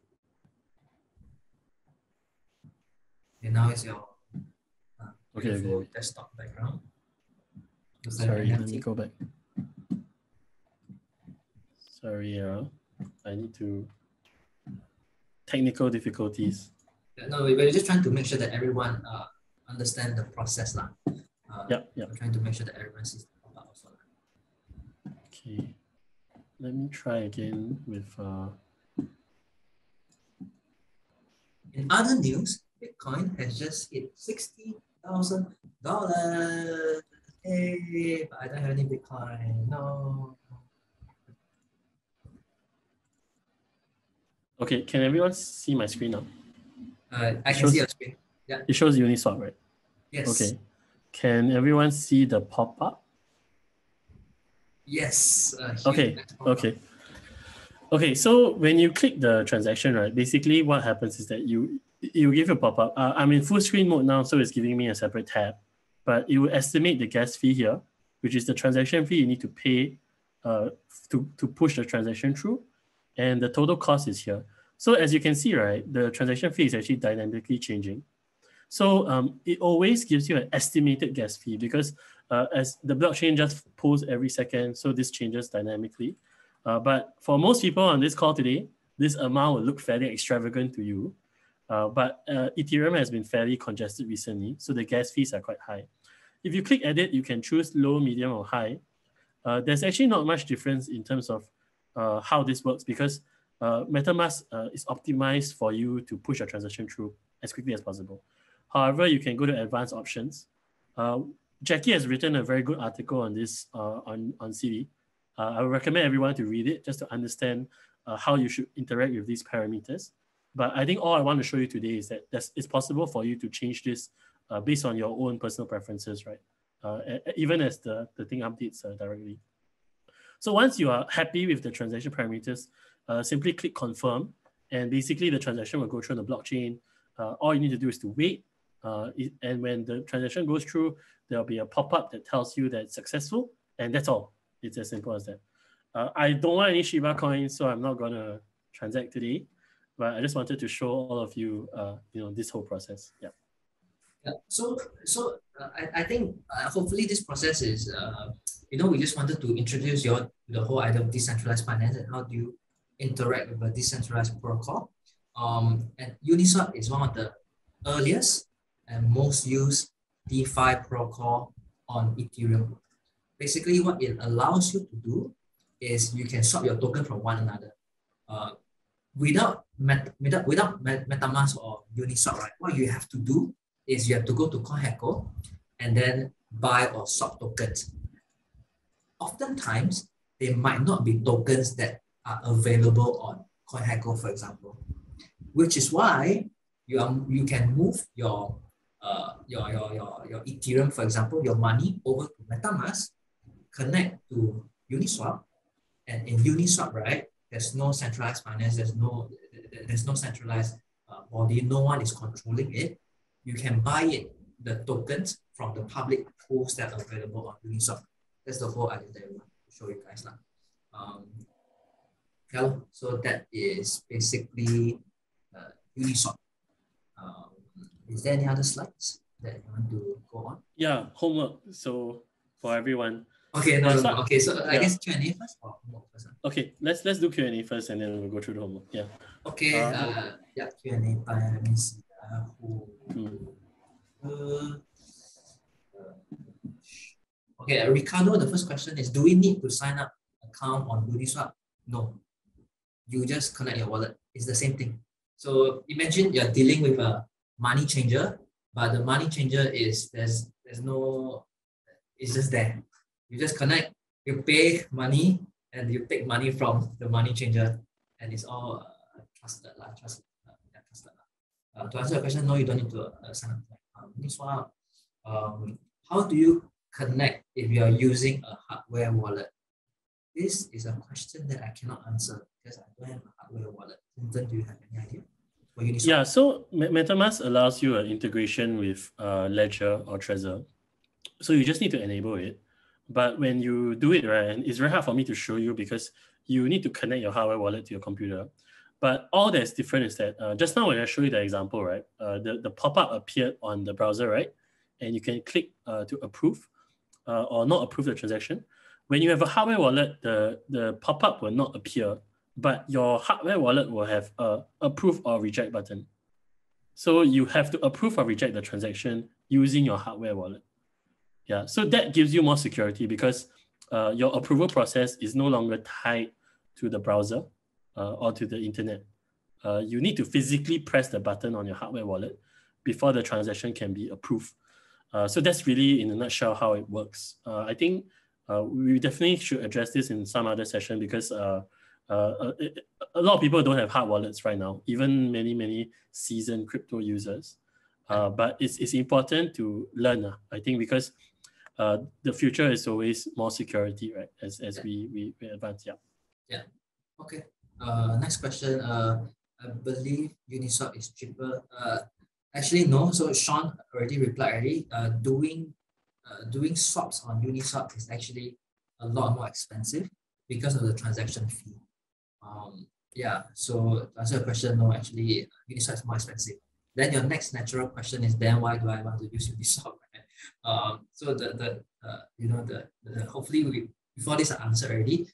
[SPEAKER 1] And now it's your
[SPEAKER 2] okay.
[SPEAKER 1] desktop background.
[SPEAKER 2] Sorry, let me go back. Sorry, I need to. Technical difficulties.
[SPEAKER 1] No, we're just trying to make sure that everyone understand the process.
[SPEAKER 2] Yeah.
[SPEAKER 1] We're trying to make sure that everyone sees the pop-up also.
[SPEAKER 2] Okay. Let me try again with.
[SPEAKER 1] In other news, Bitcoin has just hit $60,000. Hey, but I don't have any Bitcoin. No.
[SPEAKER 2] Okay, can everyone see my screen now?
[SPEAKER 1] I can see your screen. Yeah.
[SPEAKER 2] It shows Uni Swap, right?
[SPEAKER 1] Yes.
[SPEAKER 2] Okay. Can everyone see the pop-up?
[SPEAKER 1] Yes.
[SPEAKER 2] Okay. Okay. So when you click the transaction, right, basically what happens is that you give a pop-up. I'm in full screen mode now, so it's giving me a separate tab. But it will estimate the gas fee here, which is the transaction fee you need to pay to push the transaction through. And the total cost is here. So as you can see, right, the transaction fee is actually dynamically changing. So it always gives you an estimated gas fee because as the blockchain just pulls every second, so this changes dynamically. But for most people on this call today, this amount will look fairly extravagant to you. But Ethereum has been fairly congested recently, so the gas fees are quite high. if you click edit, you can choose low, medium, or high. There's actually not much difference in terms of how this works because MetaMask is optimized for you to push a transaction through as quickly as possible. However, you can go to advanced options. Jacky has written a very good article on this on CD. I would recommend everyone to read it just to understand how you should interact with these parameters. But I think all I want to show you today is that it's possible for you to change this based on your own personal preferences, right? Even as the thing updates directly. So once you are happy with the transaction parameters, simply click confirm, and basically the transaction will go through on the blockchain. All you need to do is to wait, and when the transaction goes through, there'll be a pop-up that tells you that it's successful, and that's all. It's as simple as that. I don't want any Shiba coins, so I'm not gonna transact today, but I just wanted to show all of you, this whole process. Yeah.
[SPEAKER 1] Yeah. So I think hopefully this process is, we just wanted to introduce you to the whole idea of decentralized finance and how do you interact with a decentralized protocol. And Uniswap is one of the earliest and most used DeFi protocol on Ethereum. Basically, what it allows you to do is you can swap your token from one another. Without Metamask or Uniswap, right? What you have to do is you have to go to CoinGecko and then buy or swap tokens. Oftentimes, there might not be tokens that are available on CoinGecko, for example, which is why you can move your Ethereum, for example, your money over to MetaMask, connect to Uniswap, and in Uniswap, right, there's no centralized finance, there's no centralized body, no one is controlling it. You can buy the tokens from the public pools that are available on Uniswap. That's the whole idea that I want to show you guys now. So that is basically Uniswap. Is there any other slides that you want to go on?
[SPEAKER 2] Yeah, homework. So for everyone.
[SPEAKER 1] Okay, no. Okay, so I guess Q&A first or homework first?
[SPEAKER 2] Okay, let's do Q&A first and then we'll go through the homework. Yeah.
[SPEAKER 1] Okay, yeah, Q&A time. Let me see. Okay, Ricardo, the first question is, do we need to sign up account on Uniswap? No. You just connect your wallet. It's the same thing. So imagine you're dealing with a money changer, but the money changer is there's no, it's just there. You just connect, you pay money, and you take money from the money changer, and it's all trusted. To answer your question, no, you don't need to sign up. Uniswap. How do you connect if you are using a hardware wallet? This is a question that I cannot answer because I don't have a hardware wallet. Clinton, do you have any idea?
[SPEAKER 2] Yeah, so MetaMask allows you an integration with Ledger or Trezor. So you just need to enable it. But when you do it, right, and it's very hard for me to show you because you need to connect your hardware wallet to your computer. But all that's different is that just now when I show you the example, right, the pop-up appeared on the browser, right? And you can click to approve or not approve the transaction. When you have a hardware wallet, the pop-up will not appear, but your hardware wallet will have a approve or reject button. So you have to approve or reject the transaction using your hardware wallet. Yeah, so that gives you more security because your approval process is no longer tied to the browser or to the internet. You need to physically press the button on your hardware wallet before the transaction can be approved. So that's really, in a nutshell, how it works. I think we definitely should address this in some other session because a lot of people don't have hard wallets right now, even many seasoned crypto users. But it's important to learn, I think, because the future is always more security, right? As we advance, yeah.
[SPEAKER 1] Yeah. Okay. Next question. I believe Uniswap is cheaper. Actually, no. So Sean already replied already. Doing swaps on Uniswap is actually a lot more expensive because of the transaction fee. Yeah. So to answer your question, no. Actually, Uniswap is more expensive. Then your next natural question is, then why do I want to use Uniswap? So hopefully before this I answered already.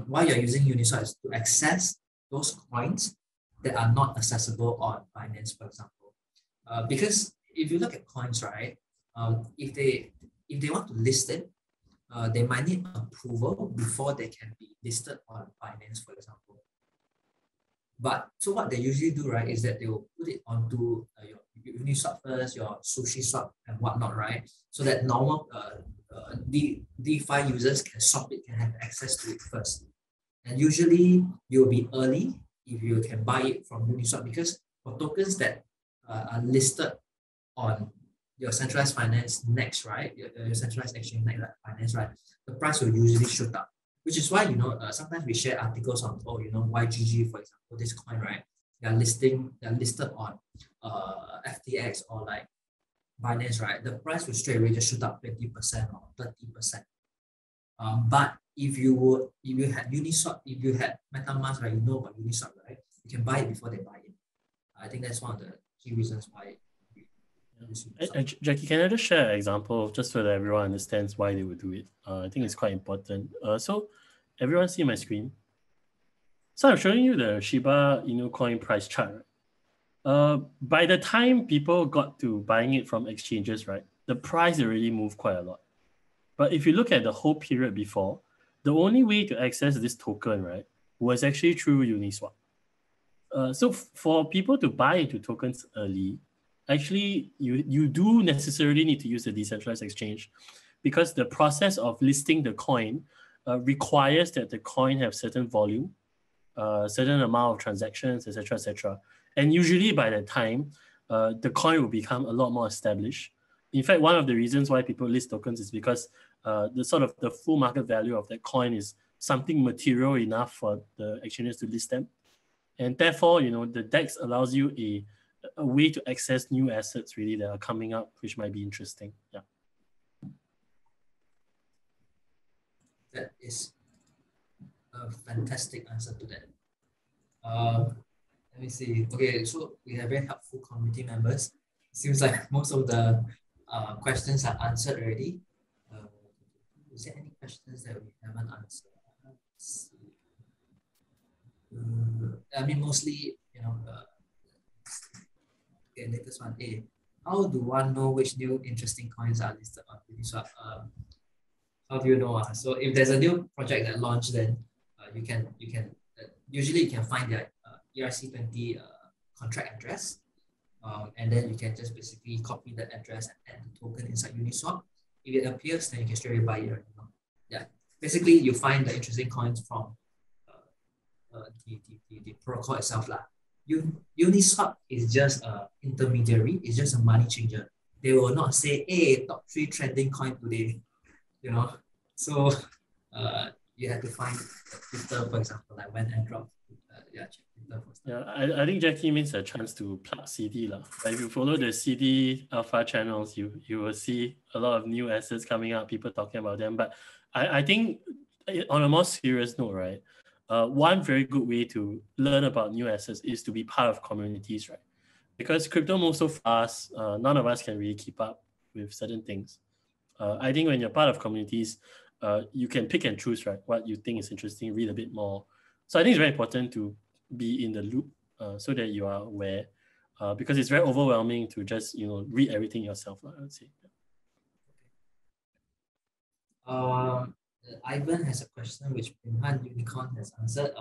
[SPEAKER 1] Why you're using Uniswap is to access those coins that are not accessible on Binance, for example. Because if you look at coins, right, if they if they want to list it, they might need approval before they can be listed on Binance, for example. But so what they usually do, right, is that they will put it onto your Uni Swap first, your Sushi Swap and whatnot, right? So that normal DeFi users can swap it, can have access to it first. And usually you'll be early if you can buy it from Uniswap, because for tokens that are listed on your centralized finance next, right? Your centralized exchange next, like finance, right? The price will usually shoot up, which is why, you know, sometimes we share articles on, oh, you know, YGG, for example, this coin, right? They're listed on FTX or like Binance, right? The price will straight away just shoot up 20% or 30%. But if you had Uniswap, if you had Metamask, right, you know about Uniswap, right? You can buy it before they buy it. I think that's one of the key reasons why.
[SPEAKER 2] Jacky, can I just share an example just so that everyone understands why they would do it? I think it's quite important. So everyone see my screen? So I'm showing you the Shiba Inu coin price chart. By the time people got to buying it from exchanges, right, the price already moved quite a lot. But if you look at the whole period before, the only way to access this token, right, was actually through Uniswap. So for people to buy into tokens early, actually you do necessarily need to use the decentralized exchange, because the process of listing the coin requires that the coin have certain volume, certain amount of transactions, etc., etc. And usually by that time, the coin will become a lot more established. In fact, one of the reasons why people list tokens is because the full market value of that coin is something material enough for the exchanges to list them. And therefore, you know, the DEX allows you a way to access new assets really that are coming up, which might be interesting. Yeah.
[SPEAKER 1] That is a fantastic answer to that. Let me see. Okay, so we have very helpful community members. Seems like most of the questions are answered already. Is there any questions that we haven't answered? Let's see. I mean, mostly, you know, okay, latest one. How do one know which new interesting coins are listed on Uniswap? How do you know? So if there's a new project that launched, then usually you can find their ERC20 contract address, and then you can just basically copy the address and add the token inside Uniswap. If it appears, then you can straight away buy it. Yeah, basically you find the interesting coins from the protocol itself lah. Uniswap is just an intermediary. It's just a money changer. They will not say, "Hey, top 3 trending coin today," you know. So you have to find Twitter, for example, like when airdrop.
[SPEAKER 2] I think Jacky means a chance to plug CD lah. But if you follow the CD alpha channels, you will see a lot of new assets coming up, people talking about them. But I think on a more serious note, right, one very good way to learn about new assets is to be part of communities, right? Because crypto moves so fast, none of us can really keep up with certain things. I think when you're part of communities, you can pick and choose, right, what you think is interesting, read a bit more. So I think it's very important to be in the loop so that you are aware, because it's very overwhelming to just, you know, read everything yourself, I would say.
[SPEAKER 1] Ivan has a question which Pinhan Unicorn has answered.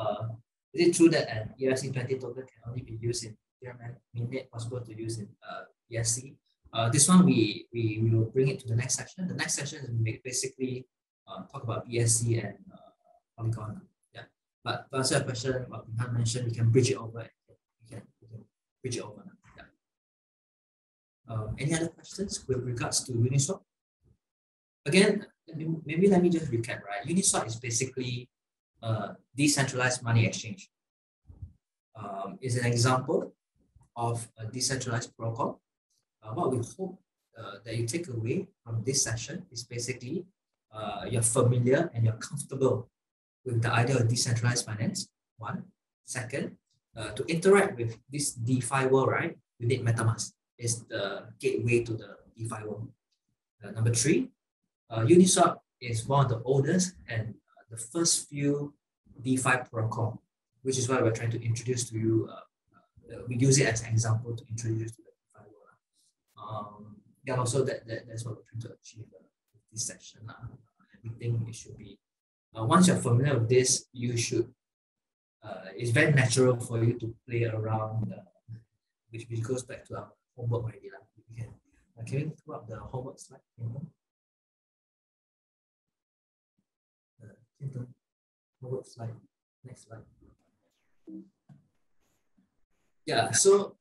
[SPEAKER 1] Is it true that an ERC20 token can only be used in Ethereum, meaning it possible to use in ESC? This one we will bring it to the next section. The next section is basically talk about ESC and Polygon. Yeah, but to answer your question, what Pinhan mentioned, we can bridge it over. We can bridge it over. Yeah. Any other questions with regards to Uniswap? Again, maybe let me just recap, right? Uniswap is basically a decentralized money exchange. It's an example of a decentralized protocol. What we hope that you take away from this session is basically you're familiar and you're comfortable with the idea of decentralized finance, one. Second, to interact with this DeFi world, right, you need Metamask. It's the gateway to the DeFi world. Number 3, Uniswap is one of the oldest and the first few DeFi protocol, which is why we're trying to introduce to you. We use it as an example to introduce to the DeFi world. Yeah, also that's what we're trying to achieve with this section. We think it should be, once you're familiar with this, you should, it's very natural for you to play around, which goes back to our homework already. Can we pull up the homework slide? Homework slide. Next slide. Yeah. So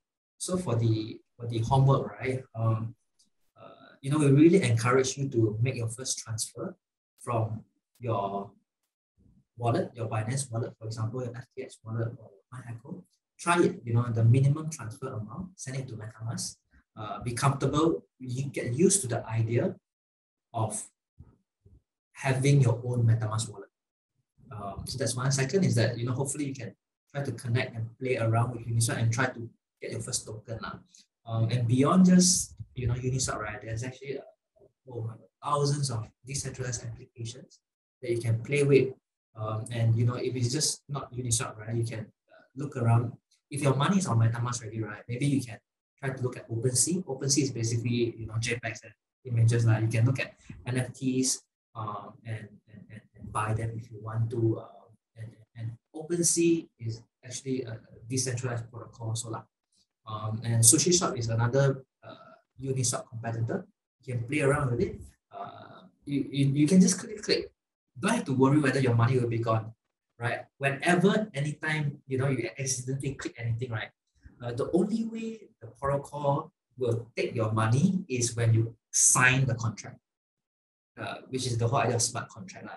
[SPEAKER 1] for the homework, right? We really encourage you to make your first transfer from your wallet, your Binance wallet, for example, your FTX wallet or MyEcho. Try it. The minimum transfer amount. Send it to Metamask. Be comfortable. You get used to the idea of having your own Metamask wallet. So that's one. Second is that hopefully you can try to connect and play around with Uniswap and try to get your first token. And beyond just Uniswap, right? There's actually thousands of decentralized applications that you can play with. And if it's just not Uniswap, right? You can look around. If your money is on Metamask already, right? Maybe you can try to look at OpenSea. OpenSea is basically JPEGs and images. You can look at NFTs and buy them if you want to. And OpenSea is actually a decentralized protocol. And SushiSwap is another Uniswap competitor. You can play around with it. You can just click. Don't have to worry whether your money will be gone, right? Whenever, anytime, you accidentally click anything, right? The only way the protocol will take your money is when you sign the contract, which is the whole idea of smart contract.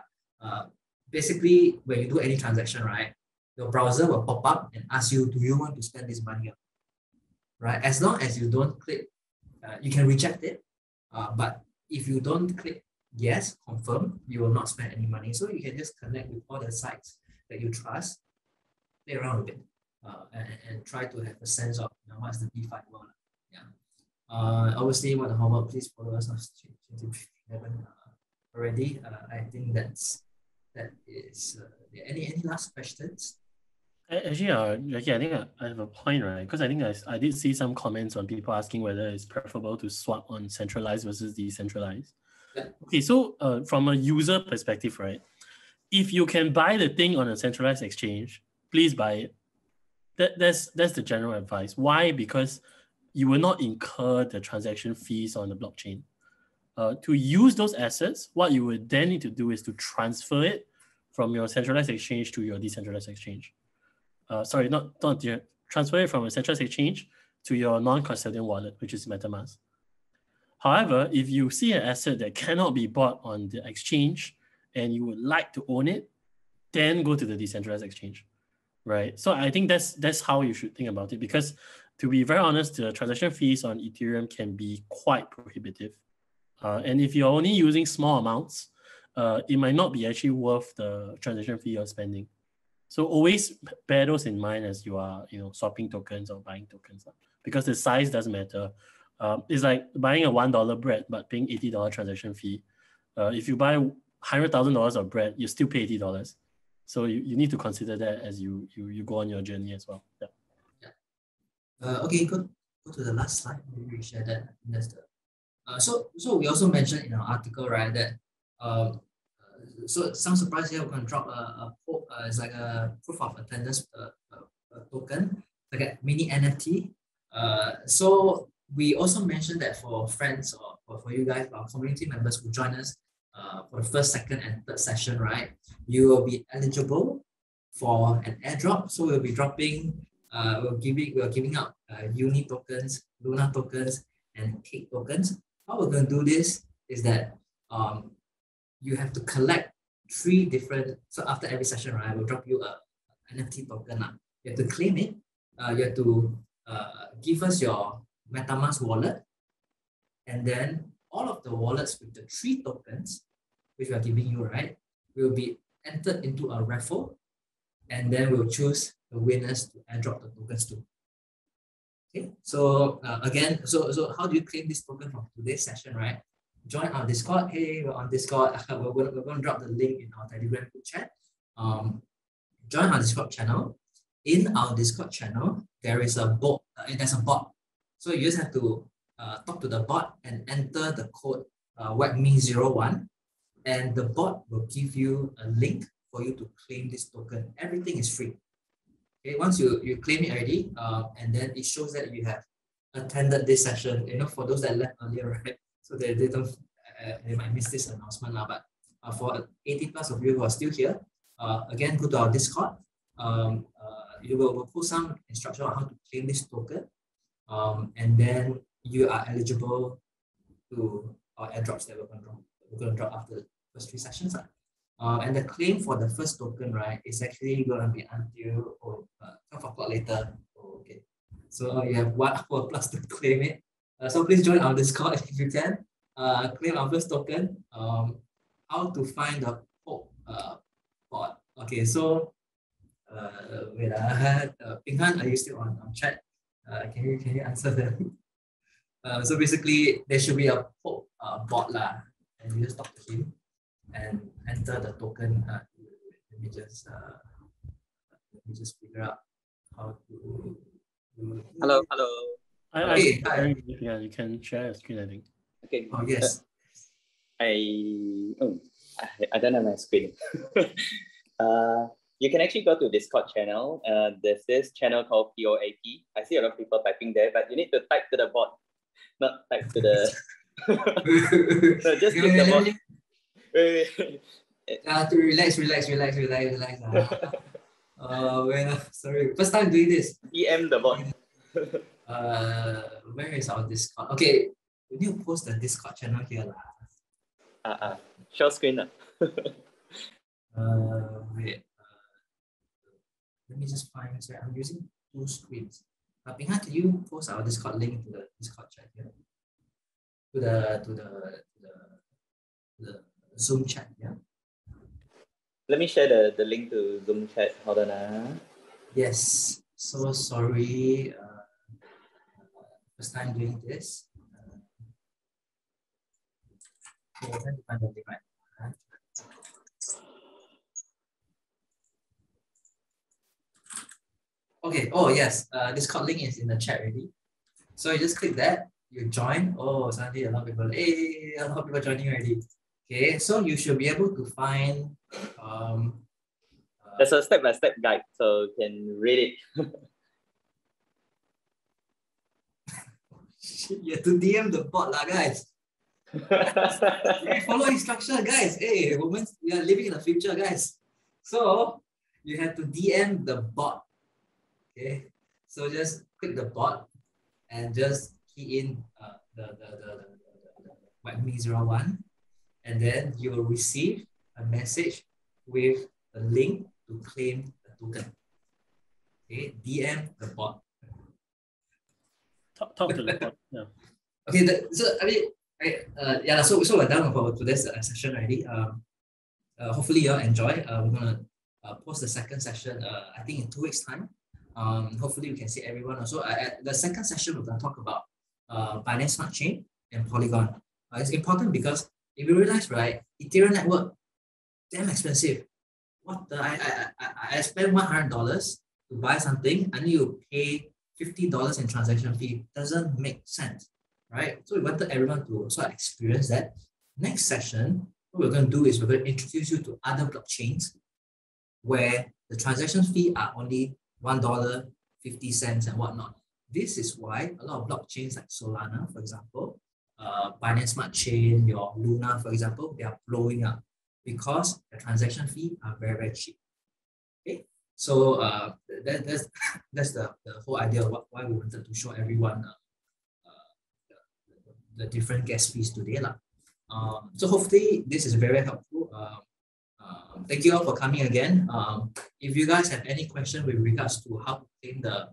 [SPEAKER 1] Basically, when you do any transaction, right, your browser will pop up and ask you, do you want to spend this money? Right? As long as you don't click, you can reject it. But if you don't click yes, confirm, you will not spend any money. So you can just connect with all the sites that you trust, play around with it, and try to have a sense of what's the DeFi world. Yeah. Obviously, what the homework, please follow us on Chain Debrief already. I think that is. Any last questions?
[SPEAKER 2] Actually, Jacky, I think I have a point, right? Because I think I did see some comments on people asking whether it's preferable to swap on centralized versus decentralized.
[SPEAKER 1] Yeah.
[SPEAKER 2] Okay, so from a user perspective, right? If you can buy the thing on a centralized exchange, please buy it. That's the general advice. Why? Because you will not incur the transaction fees on the blockchain. To use those assets, what you would then need to do is to transfer it from your centralized exchange to your decentralized exchange. Transfer it from a centralized exchange to your non-custodian wallet, which is Metamask. However, if you see an asset that cannot be bought on the exchange and you would like to own it, then go to the decentralized exchange, right? So I think that's how you should think about it, because to be very honest, the transaction fees on Ethereum can be quite prohibitive. And if you're only using small amounts, it might not be actually worth the transaction fee you're spending. So always bear those in mind as you are, swapping tokens or buying tokens, because the size doesn't matter. It's like buying a $1 bread but paying $80 transaction fee. If you buy $100,000 of bread, you still pay $80. So you need to consider that as you go on your journey as well. Yeah.
[SPEAKER 1] Okay, go to the last slide. Maybe we share that. That's the. So we also mentioned in our article, right, that so some surprise here, we're going to drop it's like a proof of attendance token, like a mini NFT. So we also mentioned that for friends or for you guys, our community members who join us for the first, second, and third session, right, you will be eligible for an airdrop. So we'll be dropping, we're giving out Uni tokens, Luna tokens, and Cake tokens. How we're going to do this is that you have to collect 3 different. So after every session, right, we'll drop you a NFT token. You have to claim it. You have to give us your MetaMask wallet, and then all of the wallets with the 3 tokens, which we are giving you, right, will be entered into a raffle, and then we'll choose the winners to airdrop the tokens to. Okay, so again, so how do you claim this token from today's session, right? Join our Discord. Hey, we're on Discord. We're going to drop the link in our Telegram group chat. Join our Discord channel. In our Discord channel, there is a bot. There's a bot. So you just have to talk to the bot and enter the code WAGMI 01, and the bot will give you a link for you to claim this token. Everything is free. Okay, once you claim it already, and then it shows that you have attended this session. For those that left earlier, right? So they don't, they might miss this announcement now. But for 80 plus of you who are still here, again, go to our Discord. You will post some instruction on how to claim this token, and then you are eligible to our airdrops that we're going to drop after the first 3 sessions. And the claim for the first token, right, is actually going to be until 12 o'clock later. Okay, so you have 1 hour plus to claim it. So please join our Discord if you can. Claim our first token. How to find the bot? Okay, so wait, Ping Han, are you still on chat? Can you answer them? So basically, there should be a bot lah, and you just talk to him and enter the token. Let me just figure out how to.
[SPEAKER 3] Hello.
[SPEAKER 1] Okay, hi.
[SPEAKER 2] Yeah, you can share your screen, I think.
[SPEAKER 3] Okay.
[SPEAKER 1] Oh yes.
[SPEAKER 3] I don't have my screen. You can actually go to Discord channel. There's this channel called POAP. I see a lot of people typing there, but you need to type to the bot, not type to the. So just click the bot. Wait.
[SPEAKER 1] To relax. Sorry, first time doing this.
[SPEAKER 3] DM the bot.
[SPEAKER 1] Where is our Discord? Okay, we need to post the Discord channel here lah.
[SPEAKER 3] Share screen.
[SPEAKER 1] Wait. Let me just find. Sorry, I'm using 2 screens. Ping Han, can you post our Discord link to the Discord chat here? To the Zoom chat, yeah.
[SPEAKER 3] Let me share the link to Zoom chat. Hold on.
[SPEAKER 1] Yes. So sorry. First time doing this. Find the link, right? Okay. Oh yes. Discord link is in the chat already. So you just click that. You join. Oh, suddenly a lot of people. Hey, a lot of people joining already. Okay. So you should be able to find.
[SPEAKER 3] There's a step-by-step guide, so you can read it.
[SPEAKER 1] You have to DM the bot lah, guys. Follow instruction, guys. Hey, we are living in the future, guys. So you have to DM the bot. Okay, so just click the bot and just key in the WAGMI 01, and then you will receive a message with a link to claim the token. Okay, DM the bot.
[SPEAKER 2] Talk to the bot. Yeah.
[SPEAKER 1] Okay, so we're done for today's session already. Hopefully you all enjoy. We're gonna post the second session. I think in 2 weeks' time. Hopefully we can see everyone also. At the second session, we're going to talk about Binance Smart Chain and Polygon. It's important because if you realize, right, Ethereum network, damn expensive. What the? I spent $100 to buy something and you pay $50 in transaction fee. Doesn't make sense, right? So we wanted everyone to sort of experience that. Next session, what we're going to do is we're going to introduce you to other blockchains where the transaction fee are only $1, 50 cents and whatnot. This is why a lot of blockchains like Solana, for example, Binance Smart Chain, your Luna, for example, they are blowing up because the transaction fee are very, very cheap. Okay, so that's the whole idea of why we wanted to show everyone the different gas fees today. So hopefully this is very helpful. Thank you all for coming again. If you guys have any question with regards to how to claim the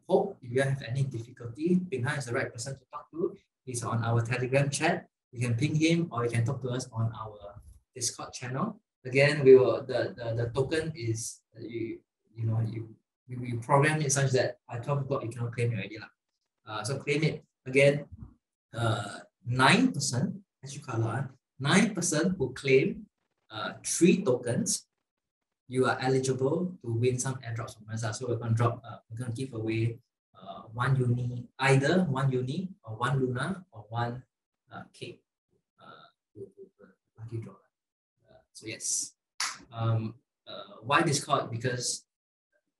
[SPEAKER 1] poll, if you have any difficulty, Ping Han is the right person to talk to. He's on our Telegram chat. You can ping him or you can talk to us on our Discord channel. Again, we will the token is we program it such that by 12 o'clock you cannot claim it already. So claim it again. 9%, as you call it, 9% who claim 3 tokens, you are eligible to win some airdrops from us. So we're going to give away 1 uni, either 1 uni or 1 Luna or 1 K. lucky draw. So yes. Why Discord? Because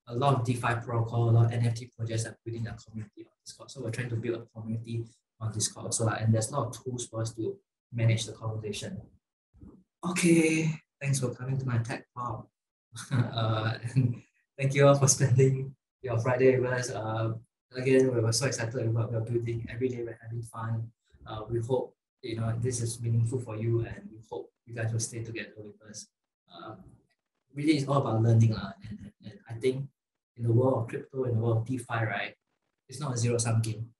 [SPEAKER 1] a lot of DeFi protocol, a lot of NFT projects are building a community on Discord. So we're trying to build a community on Discord. So and there's a lot of tools for us to manage the conversation. Okay, thanks for coming to my tech talk. And thank you all for spending your Friday with us. Again, we were so excited about what we're building. Every day we're having fun. We hope this is meaningful for you, and we hope you guys will stay together with us. Really, it's all about learning, and I think in the world of crypto, in the world of DeFi, right, it's not a zero-sum game.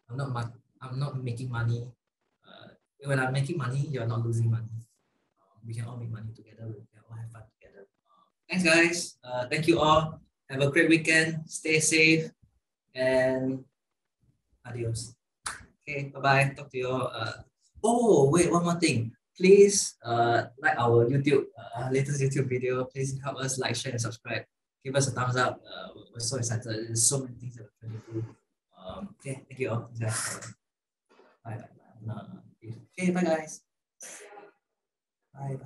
[SPEAKER 1] I'm not making money. When I'm making money, you're not losing money. We can all make money together. We can all have fun together. Thanks, guys. Thank you all. Have a great weekend. Stay safe, and adios. Okay, bye-bye. Talk to you all. Oh, wait, one more thing. Please like our YouTube, latest YouTube video. Please help us like, share, and subscribe. Give us a thumbs up. We're so excited. There's so many things that we're trying to do. Okay, thank you all. Bye. Okay, bye guys. Bye.